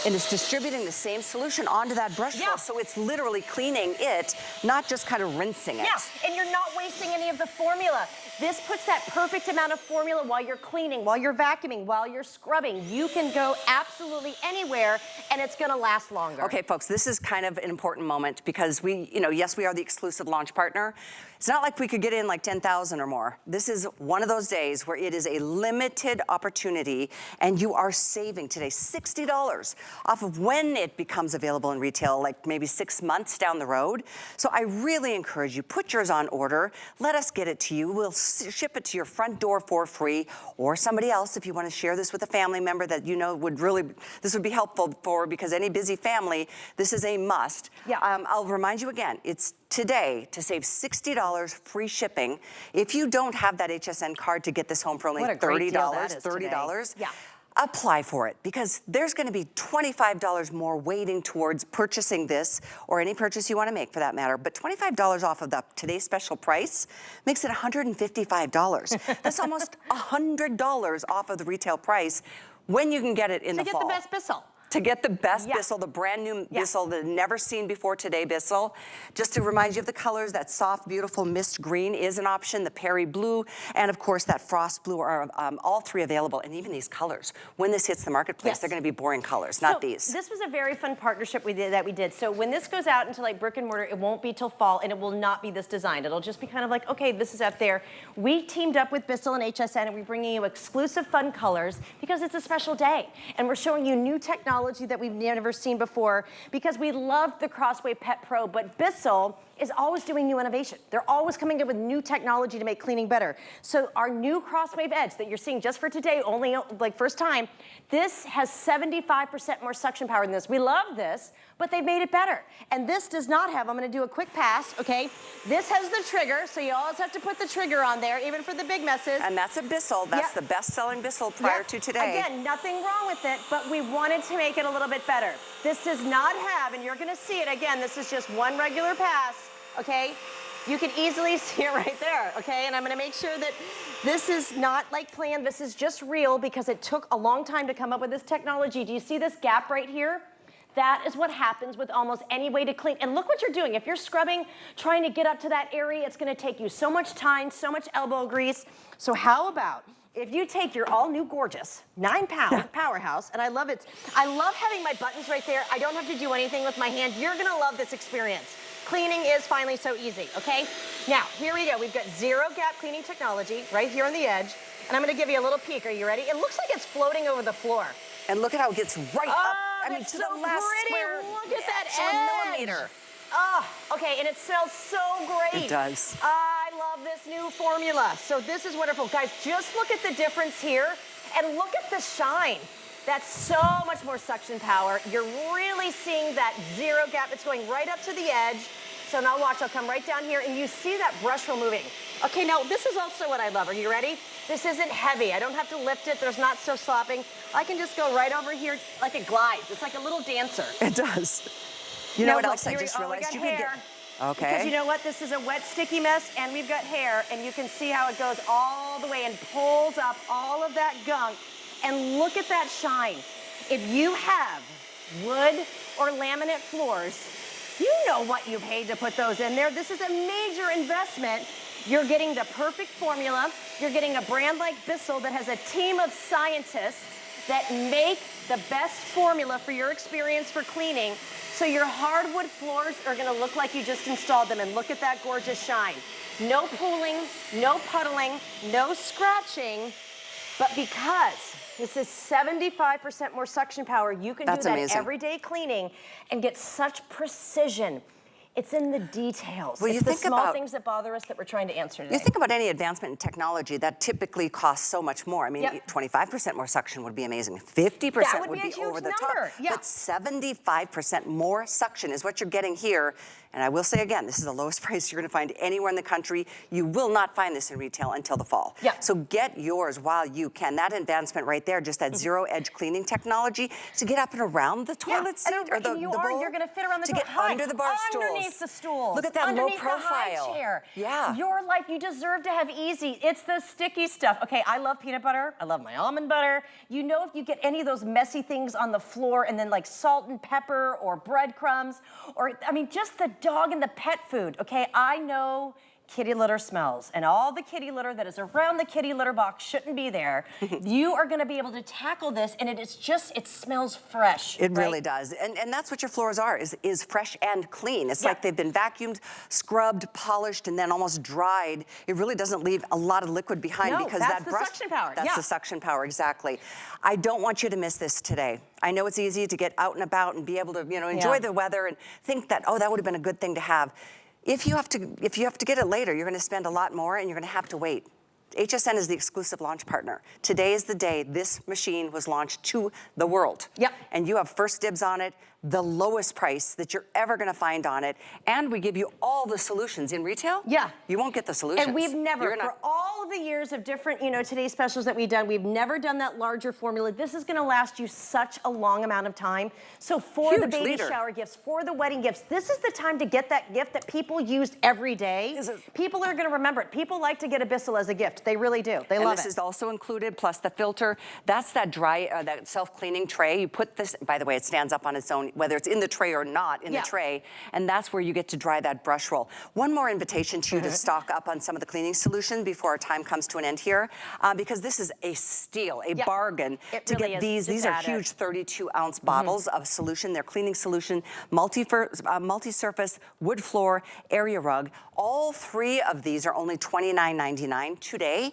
and it's distributing the same solution onto that brush roll, so it's literally cleaning it, not just kind of rinsing it. Yeah, and you're not wasting any of the formula. This puts that perfect amount of formula while you're cleaning, while you're vacuuming, while you're scrubbing. You can go absolutely anywhere, and it's gonna last longer. Okay, folks, this is kind of an important moment because we, yes, we are the exclusive launch partner. It's not like we could get in like 10,000 or more. This is one of those days where it is a limited opportunity, and you are saving today $60 off of when it becomes available in retail, like maybe 6 months down the road. So I really encourage you, put yours on order. Let us get it to you. We'll ship it to your front door for free, or somebody else if you want to share this with a family member that you know would really, this would be helpful for, because any busy family, this is a must. Yeah. I'll remind you again, it's today to save $60 free shipping. If you don't have that HSN card to get this home for only $30, Yeah. apply for it, because there's going to be $25 more waiting towards purchasing this, or any purchase you want to make for that matter. But $25 off of the today's special price makes it $155. That's almost $100 off of the retail price when you can get it in the fall. To get the best Bissell. To get the best Bissell, the brand new Bissell, the never seen before today Bissell. Just to remind you of the colors, that soft, beautiful mist green is an option, the Perry blue, and of course that frost blue are all three available. And even these colors, when this hits the marketplace, they're gonna be boring colors, not these. This was a very fun partnership we did. So when this goes out into like brick and mortar, it won't be till fall, and it will not be this designed. It'll just be kind of like, okay, this is out there. We teamed up with Bissell and HSN, and we're bringing you exclusive fun colors because it's a special day. And we're showing you new technology that we've never seen before, because we love the Crossway Pet Pro, but Bissell is always doing new innovation. They're always coming up with new technology to make cleaning better. So our new Crosswave Edge that you're seeing just for today, only like first time, this has 75% more suction power than this. We love this, but they've made it better. And this does not have, I'm gonna do a quick pass, okay? This has the trigger, so you always have to put the trigger on there, even for the big messes. And that's a Bissell, that's the best-selling Bissell prior to today. Again, nothing wrong with it, but we wanted to make it a little bit better. This does not have, and you're gonna see it again, this is just one regular pass, okay? You can easily see it right there, okay? And I'm gonna make sure that this is not like planned, this is just real, because it took a long time to come up with this technology. Do you see this gap right here? That is what happens with almost any way to clean. And look what you're doing. If you're scrubbing, trying to get up to that area, it's gonna take you so much time, so much elbow grease. So how about if you take your all new gorgeous 9-pound powerhouse, and I love it. I love having my buttons right there. I don't have to do anything with my hand. You're gonna love this experience. Cleaning is finally so easy, okay? Now, here we go. We've got zero gap cleaning technology right here on the edge. And I'm gonna give you a little peek. Are you ready? It looks like it's floating over the floor. And look at how it gets right up. I mean, to so the last pretty. square Look at that edge. millimeter. Oh, okay, and it smells so great. It does. I love this new formula. So this is wonderful. Guys, just look at the difference here, and look at the shine. That's so much more suction power. You're really seeing that zero gap. It's going right up to the edge. So now watch, I'll come right down here and you see that brush roll moving. Okay, now this is also what I love. Are you ready? This isn't heavy. I don't have to lift it. There's not so slopping. I can just go right over here like it glides. It's like a little dancer. It does. You know what else I just realized? You could get. Okay. Because you know what? This is a wet, sticky mess, and we've got hair, and you can see how it goes all the way and pulls up all of that gunk. And look at that shine. If you have wood or laminate floors, you know what you paid to put those in there. This is a major investment. You're getting the perfect formula. You're getting a brand like Bissell that has a team of scientists that make the best formula for your experience for cleaning. So your hardwood floors are gonna look like you just installed them, and look at that gorgeous shine. No pooling, no puddling, no scratching, but because this is 75% more suction power, you can do that everyday cleaning and get such precision. It's in the details. Well, it's the small things that bother us that we're trying to answer today. You think about any advancement in technology that typically costs so much more. I mean, 25% more suction would be amazing. 50% would be over the top. But 75% more suction is what you're getting here. And I will say again, this is the lowest price you're gonna find anywhere in the country. You will not find this in retail until the fall. So get yours while you can. That advancement right there, just that zero edge cleaning technology to get up and around the toilet seat or the bowl. You're gonna fit around the to get under the bar stools. Underneath the stools. Look at that low profile. The high chair. Yeah. Your life, you deserve to have easy. It's the sticky stuff. Okay, I love peanut butter. I love my almond butter. You know, if you get any of those messy things on the floor and then like salt and pepper or breadcrumbs, or I mean, just the dog and the pet food. Okay, I know kitty litter smells, and all the kitty litter that is around the kitty litter box shouldn't be there. You are gonna be able to tackle this, and it smells fresh. It really does, and that's what your floors are, is fresh and clean. It's like they've been vacuumed, scrubbed, polished, and then almost dried. It really doesn't leave a lot of liquid behind because that brush, suction power. That's the suction power, exactly. I don't want you to miss this today. I know it's easy to get out and about and be able to, enjoy the weather and think that, oh, that would have been a good thing to have. If you have to get it later, you're gonna spend a lot more and you're gonna have to wait. HSN is the exclusive launch partner. Today is the day this machine was launched to the world. And you have first dibs on it, the lowest price that you're ever gonna find on it, and we give you all the solutions. In retail, you won't get the solutions. And we've never, for all of the years of different, today's specials that we've done, we've never done that larger formula. This is gonna last you such a long amount of time. So for the baby shower gifts, for the wedding gifts, this is the time to get that gift that people used every day. People are gonna remember it. People like to get a Bissell as a gift. They really do. They love it. This is also included, plus the filter. That's that dry, that self-cleaning tray. You put this, by the way, it stands up on its own, whether it's in the tray or not in the tray, and that's where you get to dry that brush roll. One more invitation to you to stock up on some of the cleaning solution before our time comes to an end here, because this is a steal, a bargain to get these. These are huge 32-ounce bottles of solution. They're cleaning solution, multi-surface, wood floor, area rug. All three of these are only $29.99 today,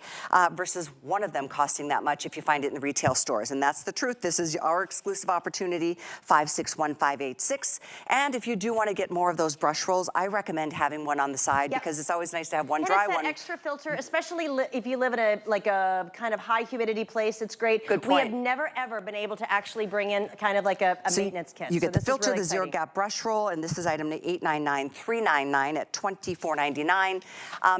versus one of them costing that much if you find it in the retail stores. And that's the truth. This is our exclusive opportunity, 5615886. And if you do want to get more of those brush rolls, I recommend having one on the side because it's always nice to have one dry one. It's that extra filter, especially if you live in a kind of high humidity place. It's great. Good point. We have never ever been able to actually bring in kind of like a maintenance kit. You get the filter, the zero gap brush roll, and this is item 899399 at $24.99.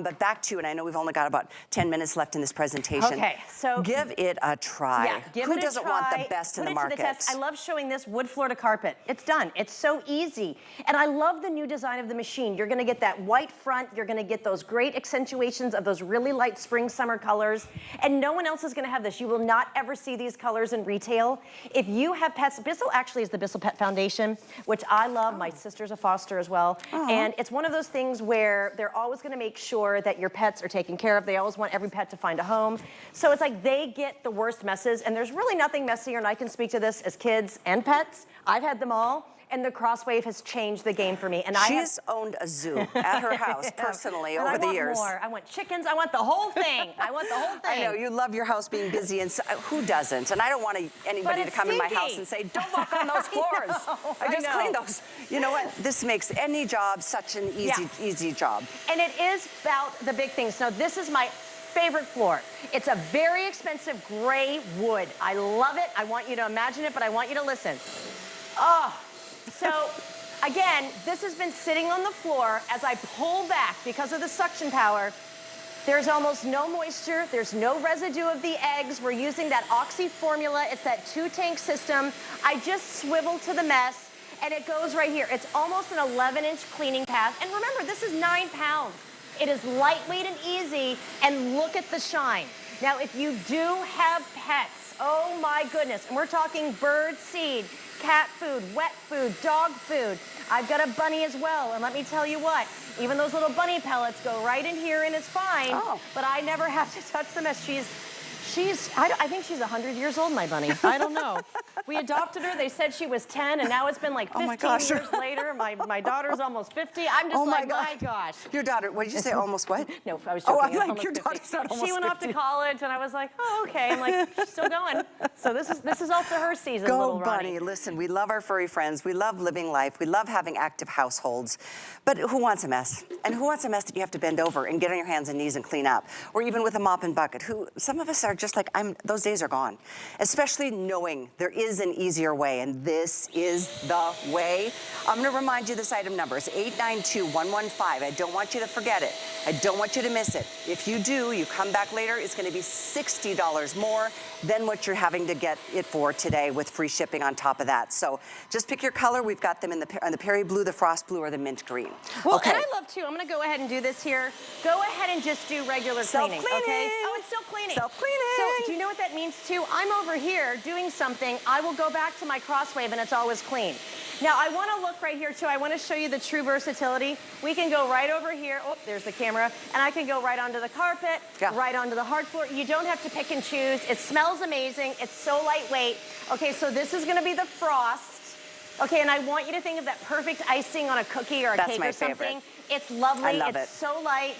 But back to, and I know we've only got about 10 minutes left in this presentation. Okay, so give it a try. Who doesn't want the best in the market? I love showing this wood floor to carpet. It's done. It's so easy. And I love the new design of the machine. You're gonna get that white front. You're gonna get those great accentuations of those really light spring, summer colors. And no one else is gonna have this. You will not ever see these colors in retail. If you have pets, Bissell actually is the Bissell Pet Foundation, which I love. My sister's a foster as well. And it's one of those things where they're always gonna make sure that your pets are taken care of. They always want every pet to find a home. So it's like they get the worst messes, and there's really nothing messier, and I can speak to this as kids and pets. I've had them all. And the Crosswave has changed the game for me. And she's owned a zoo at her house personally over the years. More. I want chickens. I want the whole thing. I want the whole thing. I know you love your house being busy, and so, who doesn't? And I don't want anybody to come in my house and say, "Don't walk on those floors." I just clean those. You know what? This makes any job such an easy job. And it is about the big things. So this is my favorite floor. It's a very expensive gray wood. I love it. I want you to imagine it, but I want you to listen. Oh, so again, this has been sitting on the floor as I pull back because of the suction power. There's almost no moisture. There's no residue of the eggs. We're using that Oxy formula. It's that 2-tank system. I just swivel to the mess, and it goes right here. It's almost an 11-inch cleaning path. And remember, this is 9 pounds. It is lightweight and easy, and look at the shine. Now, if you do have pets, oh my goodness, and we're talking bird seed, cat food, wet food, dog food. I've got a bunny as well, and let me tell you what, even those little bunny pellets go right in here and it's fine, but I never have to touch them as I think she's 100 years old, my bunny. I don't know. We adopted her. They said she was 10, and now it's been like 15 years later. My daughter's almost 50. I'm just my gosh. Your daughter, what did you say, almost what? No, I was joking. Oh, I'm like, your daughter's not almost 50. She went off to college, and I was like, oh, okay. I'm like, she's still going. So this is also her season, little Ronnie. Bunny. Listen, we love our furry friends. We love living life. We love having active households. But who wants a mess? And who wants a mess that you have to bend over and get on your hands and knees and clean up? Or even with a mop and bucket. Some of us are just like, those days are gone. Especially knowing there is an easier way, and this is the way. I'm gonna remind you this item number. It's 892115. I don't want you to forget it. I don't want you to miss it. If you do, you come back later, it's gonna be $60 more than what you're having to get it for today with free shipping on top of that. So just pick your color. We've got them in the Perry Blue, the Frost Blue, or the Mint Green. Well, okay. And I love to. I'm gonna go ahead and do this here. Go ahead and just do regular cleaning, okay? Oh, it's still cleaning. Self-cleaning. So do you know what that means too? I'm over here doing something. I will go back to my Crosswave and it's always clean. Now I want to look right here too. I want to show you the true versatility. We can go right over here. Oh, there's the camera. And I can go right onto the carpet, right onto the hard floor. You don't have to pick and choose. It smells amazing. It's so lightweight. Okay, so this is going to be the Frost. Okay, and I want you to think of that perfect icing on a cookie or a cake or something. Favorite. It's lovely. I love it's so light.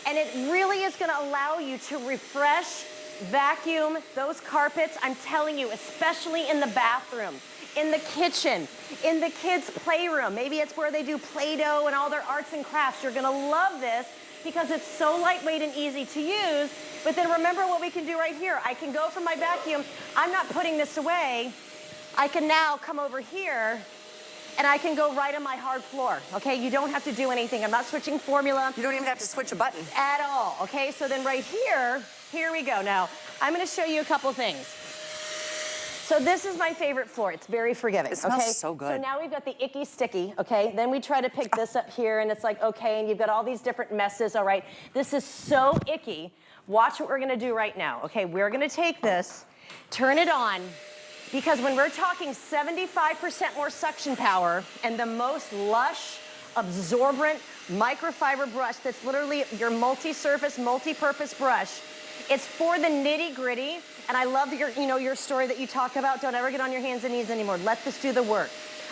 And it really is going to allow you to refresh, vacuum those carpets. I'm telling you, especially in the bathroom, in the kitchen, in the kids' playroom. Maybe it's where they do Play-Doh and all their arts and crafts. You're gonna love this because it's so lightweight and easy to use. But then remember what we can do right here. I can go from my vacuum. I'm not putting this away. I can now come over here and I can go right on my hard floor, okay? You don't have to do anything. I'm not switching formula. You don't even have to switch a button. At all, okay? So then right here, here we go. Now, I'm gonna show you a couple things. So this is my favorite floor. It's very forgiving, it smells so good. So now we've got the icky sticky, okay? Then we try to pick this up here and it's like, okay, and you've got all these different messes, all right? This is so icky. Watch what we're gonna do right now, okay? We're gonna take this, turn it on, because when we're talking 75% more suction power and the most lush, absorbent microfiber brush that's literally your multi-surface, multi-purpose brush, it's for the nitty-gritty. And I love your story that you talk about. Don't ever get on your hands and knees anymore. Let this do the work.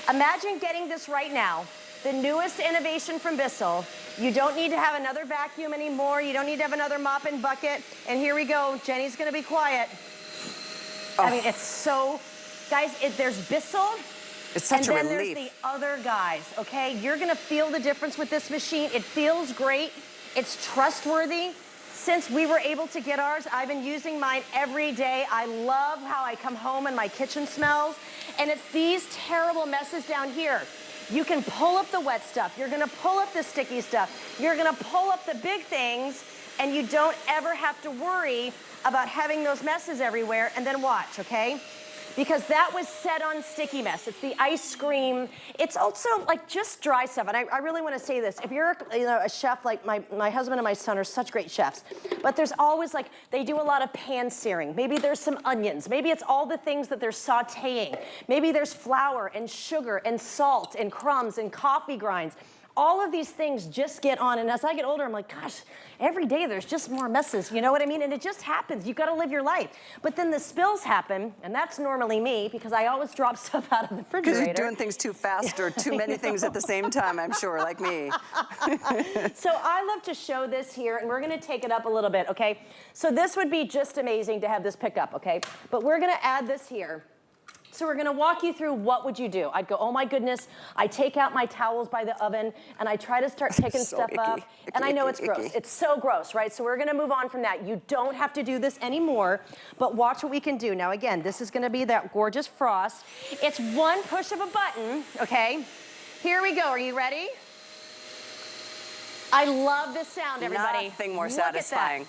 Imagine getting this right now, the newest innovation from Bissell. You don't need to have another vacuum anymore. You don't need to have another mop and bucket. And here we go. Jenny's gonna be quiet. Oh. I mean, it's so, guys, there's Bissell. It's such a relief. And then there's the other guys, okay? You're gonna feel the difference with this machine. It feels great. It's trustworthy. Since we were able to get ours, I've been using mine every day. I love how I come home and my kitchen smells. And it's these terrible messes down here. You can pull up the wet stuff. You're gonna pull up the sticky stuff. You're gonna pull up the big things, and you don't ever have to worry about having those messes everywhere. And then watch, okay? Because that was set on sticky mess. It's the ice cream. It's also like just dry stuff. And I really want to say this. If you're a chef, like my husband and my son are such great chefs, but there's always like, they do a lot of pan searing. Maybe there's some onions. Maybe it's all the things that they're sauteing. Maybe there's flour and sugar and salt and crumbs and coffee grinds. All of these things just get on, and as I get older, I'm like, gosh, every day there's just more messes, you know what I mean? And it just happens, you've got to live your life. But then the spills happen, and that's normally me, because I always drop stuff out of the refrigerator. Because you're doing things too fast or too many things at the same time, I'm sure, like me. So I love to show this here, and we're gonna take it up a little bit, okay? So this would be just amazing to have this pick up, okay? But we're gonna add this here So we're gonna walk you through what would you do. I'd go, oh my goodness, I take out my towels by the oven and I try to start picking So stuff icky, up. And I know icky, it's gross. icky. It's so gross, right? So we're gonna move on from that. You don't have to do this anymore, but watch what we can do. Now again, this is gonna be that gorgeous frost. It's one push of a button, okay? Here we go, are you ready? I love this sound, everybody. Nothing more Look at that. satisfying.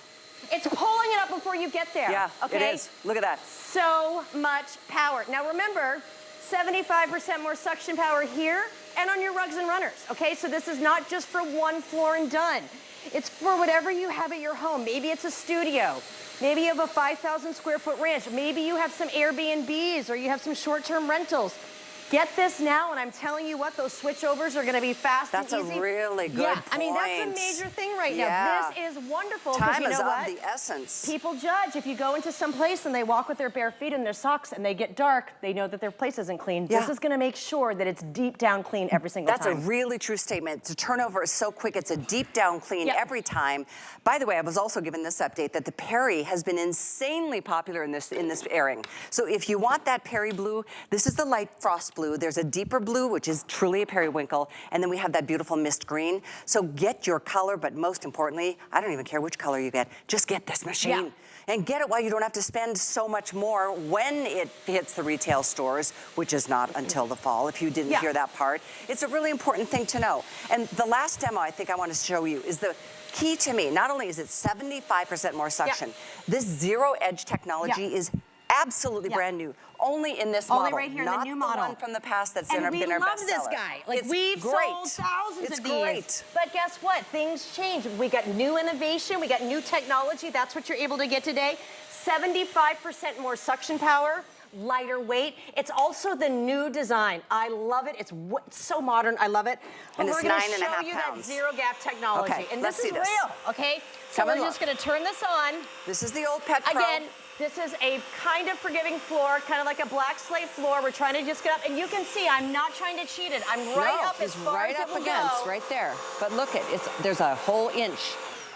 It's pulling it up before you get there. Yeah, okay? it is. Look at that. So much power. Now remember, 75% more suction power here and on your rugs and runners, okay? So this is not just for one floor and done. It's for whatever you have at your home. Maybe it's a studio. Maybe you have a 5,000 square foot ranch. Maybe you have some Airbnbs or you have some short-term rentals. Get this now, and I'm telling you what, those switchovers are gonna be fast and easy. That's a really good point. I mean, that's a major thing right Yeah. now. This is wonderful. 'Cause Time you know is what? of the essence. People judge. If you go into some place and they walk with their bare feet and their socks and they get dark, they know that their place isn't clean. Yeah. This is gonna make sure that it's deep down clean every single That's time. a really true statement. The turnover is so quick. It's a deep down clean Yep. every time. By the way, I was also given this update that the Perry has been insanely popular in this airing. So if you want that Perry blue, this is the light frost blue. There's a deeper blue, which is truly a periwinkle, and then we have that beautiful mist green. So get your color, but most importantly, I don't even care which color you get, just get this machine. Yeah. And get it while you don't have to spend so much more when it hits the retail stores, which is not until the fall, if you didn't Yeah. hear that part. It's a really important thing to know. And the last demo I think I want to show you is the key to me. Not only is it 75% more suction, this zero edge technology is absolutely brand new. Only in this Only model, right here in the not new the model. one from the past that's And been we our love bestseller. this guy. Like, It's we've great. sold thousands It's of these. great. But guess what? Things change. We got new innovation. We got new technology. That's what you're able to get today. 75% more suction power, lighter weight. It's also the new design. I love it. It's so modern. I love it. But And we're it's going 9.5 to show you that pounds. zero gap technology. Okay, and let's this is see this. real, okay? So Come and we're just look. going to turn this on. This is the old Pet Pro. Again, this is a kind of forgiving floor, kind of like a black slate floor. We're trying to just get up, and you can see I'm not trying to cheat it. I'm right up as far right as it up will against, go. right there. But look, there's a whole inch.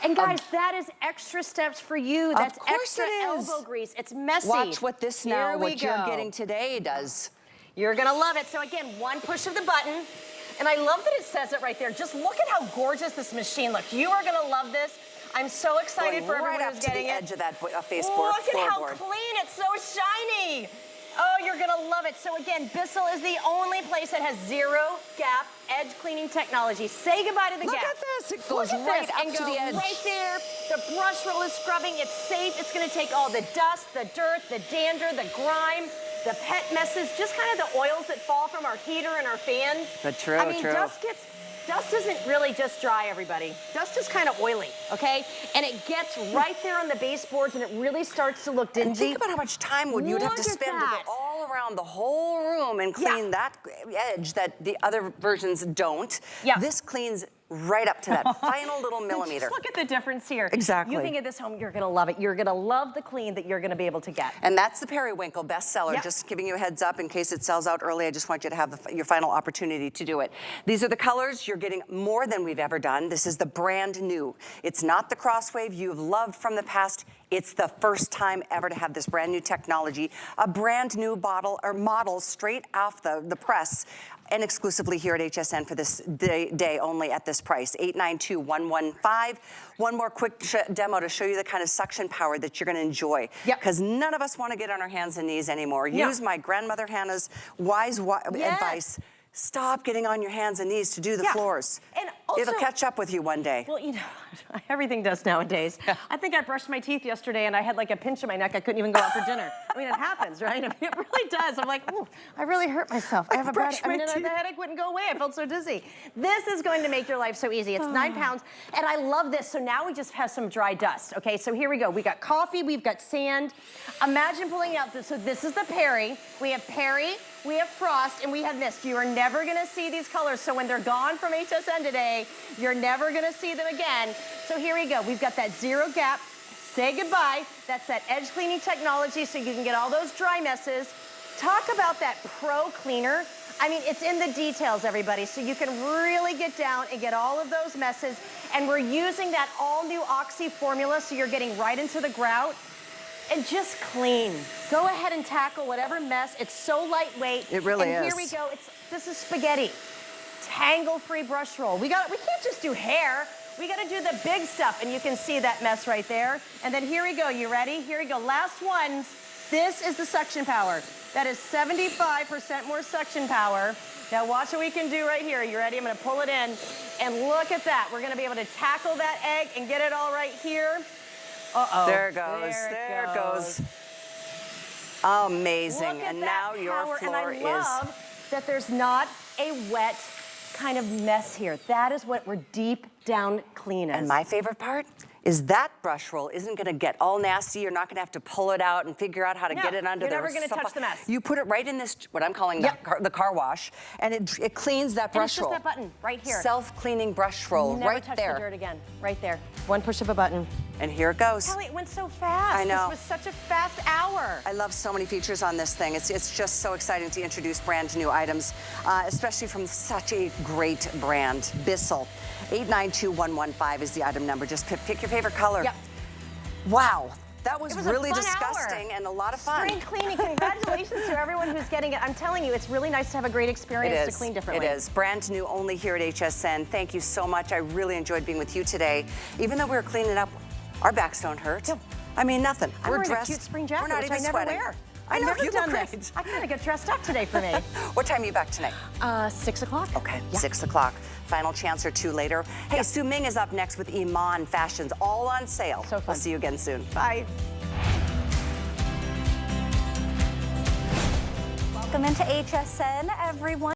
And guys, that is extra steps for you. That's course extra it is. elbow grease. It's messy. Watch what this now, Here we what you're go. getting today does. You're gonna love it. So again, one push of the button. And I love that it says it right there. Just look at how gorgeous this machine looks. You are gonna love this. I'm so excited for right everyone up who's to getting the it. edge of that face Look at how floorboard. clean, it's so shiny. Oh, you're gonna love it. So again, Bissell is the only place that has zero gap edge cleaning technology. Say goodbye to the Look gap. at this. It goes Look at right this, up and to go the edge. right there. The brush roll is scrubbing. It's safe. It's gonna take all the dust, the dirt, the dander, the grime, the pet messes, just kind of the oils that fall from our heater and our fans. But true, I mean, true. dust isn't really just dry, everybody. Dust is kind of oily, okay? And it gets right there on the baseboards and it really starts to look dingy. And think about how much time you'd have Look to at spend to that. go all around the whole room and clean that edge that the other versions don't. Yeah. This cleans right up to that final little millimeter. Just look at the difference here. Exactly. You can get this home, you're gonna love it. You're gonna love the clean that you're gonna be able to get. And that's the periwinkle bestseller. Yep. Just giving you a heads up in case it sells out early. I just want you to have your final opportunity to do it. These are the colors. You're getting more than we've ever done. This is the brand new. It's not the Crosswave you've loved from the past. It's the first time ever to have this brand new technology, a brand new bottle or model straight off the press, and exclusively here at HSN for this day only at this price, $892,115. One more quick demo to show you the kind of suction power that you're gonna enjoy. Yep. Because none of us wanna get on our hands and knees anymore. Yeah. Use my grandmother Hannah's wise advice. Stop getting on your hands and knees to do the Yeah. floors. And also- It'll catch up with you one day. Well, you know, everything does nowadays. I think I brushed my teeth yesterday and I had like a pinch in my neck. I couldn't even go out for dinner. I mean, it happens, right? I mean, it really does. I'm like, ooh, I really hurt myself. I have a bad, brushed my the teeth. headache wouldn't go away. I felt so dizzy. This is going to make your life so easy. It's 9 pounds, and I love this. So now we just have some dry dust. Okay, so here we go. We got coffee, we've got sand. Imagine pulling out this. So this is the Perry. We have Perry, we have Frost, and we have Mist. You are never gonna see these colors. So when they're gone from HSN today, you're never gonna see them again. So here we go. We've got that zero gap. Say goodbye. That's that edge cleaning technology so you can get all those dry messes. Talk about that pro cleaner. I mean, it's in the details, everybody. So you can really get down and get all of those messes. And we're using that all new Oxy formula so you're getting right into the grout. and just clean. Go ahead and tackle whatever mess. It's so lightweight. It really and is. Here we go. This is spaghetti. Tangle-free brush roll. We can't just do hair. We got to do the big stuff, and you can see that mess right there. And then here we go. You ready? Here we go. Last one. This is the suction power. That is 75% more suction power. Now watch what we can do right here. You ready? I'm going to pull it in, and look at that. We're going to be able to tackle that egg and get it all right here. Uh-oh. There it goes. There it goes. Amazing. Look at And that now your power. floor And I love that there's not a wet kind of mess here. That is what we're deep down clean as. And my favorite part is that brush roll isn't going to get all nasty. You're not going to have to pull it out and figure out how to get it under there. You're never going to touch the mess. You put it right in this, what I'm calling the car wash, and it cleans that brush roll. And it's just that button right here. Self-cleaning brush roll right there. Never touch the dirt again. Right there. One push of a button. And here it goes. Kelly, it went so fast. I know. This was such a fast hour. I love so many features on this thing. It's just so exciting to introduce brand new items, especially from such a great brand, Bissell. 892115 is the item number. Just pick your favorite color. Yep. Wow. That was It was really a fun disgusting hour. and a lot of fun. Spring cleaning, congratulations to everyone who's getting it. I'm telling you, it's really nice to have a great experience to clean differently. It is. Brand new only here at HSN. Thank you so much. I really enjoyed being with you today. Even though we were cleaning up, our backs don't hurt. No. I mean, nothing. I'm we're wearing dressed. a cute spring jacket, We're not which even I never sweating. wear. I know, never you done look this. great. I kind of get dressed up today for me. What time are you back tonight? 6 o'clock. Okay, Yeah. 6 o'clock. Final chance or two later. Hey, Su Ming is up next with Iman Fashions, all on sale. So fun. We'll see you again soon. Bye. Welcome into HSN, everyone.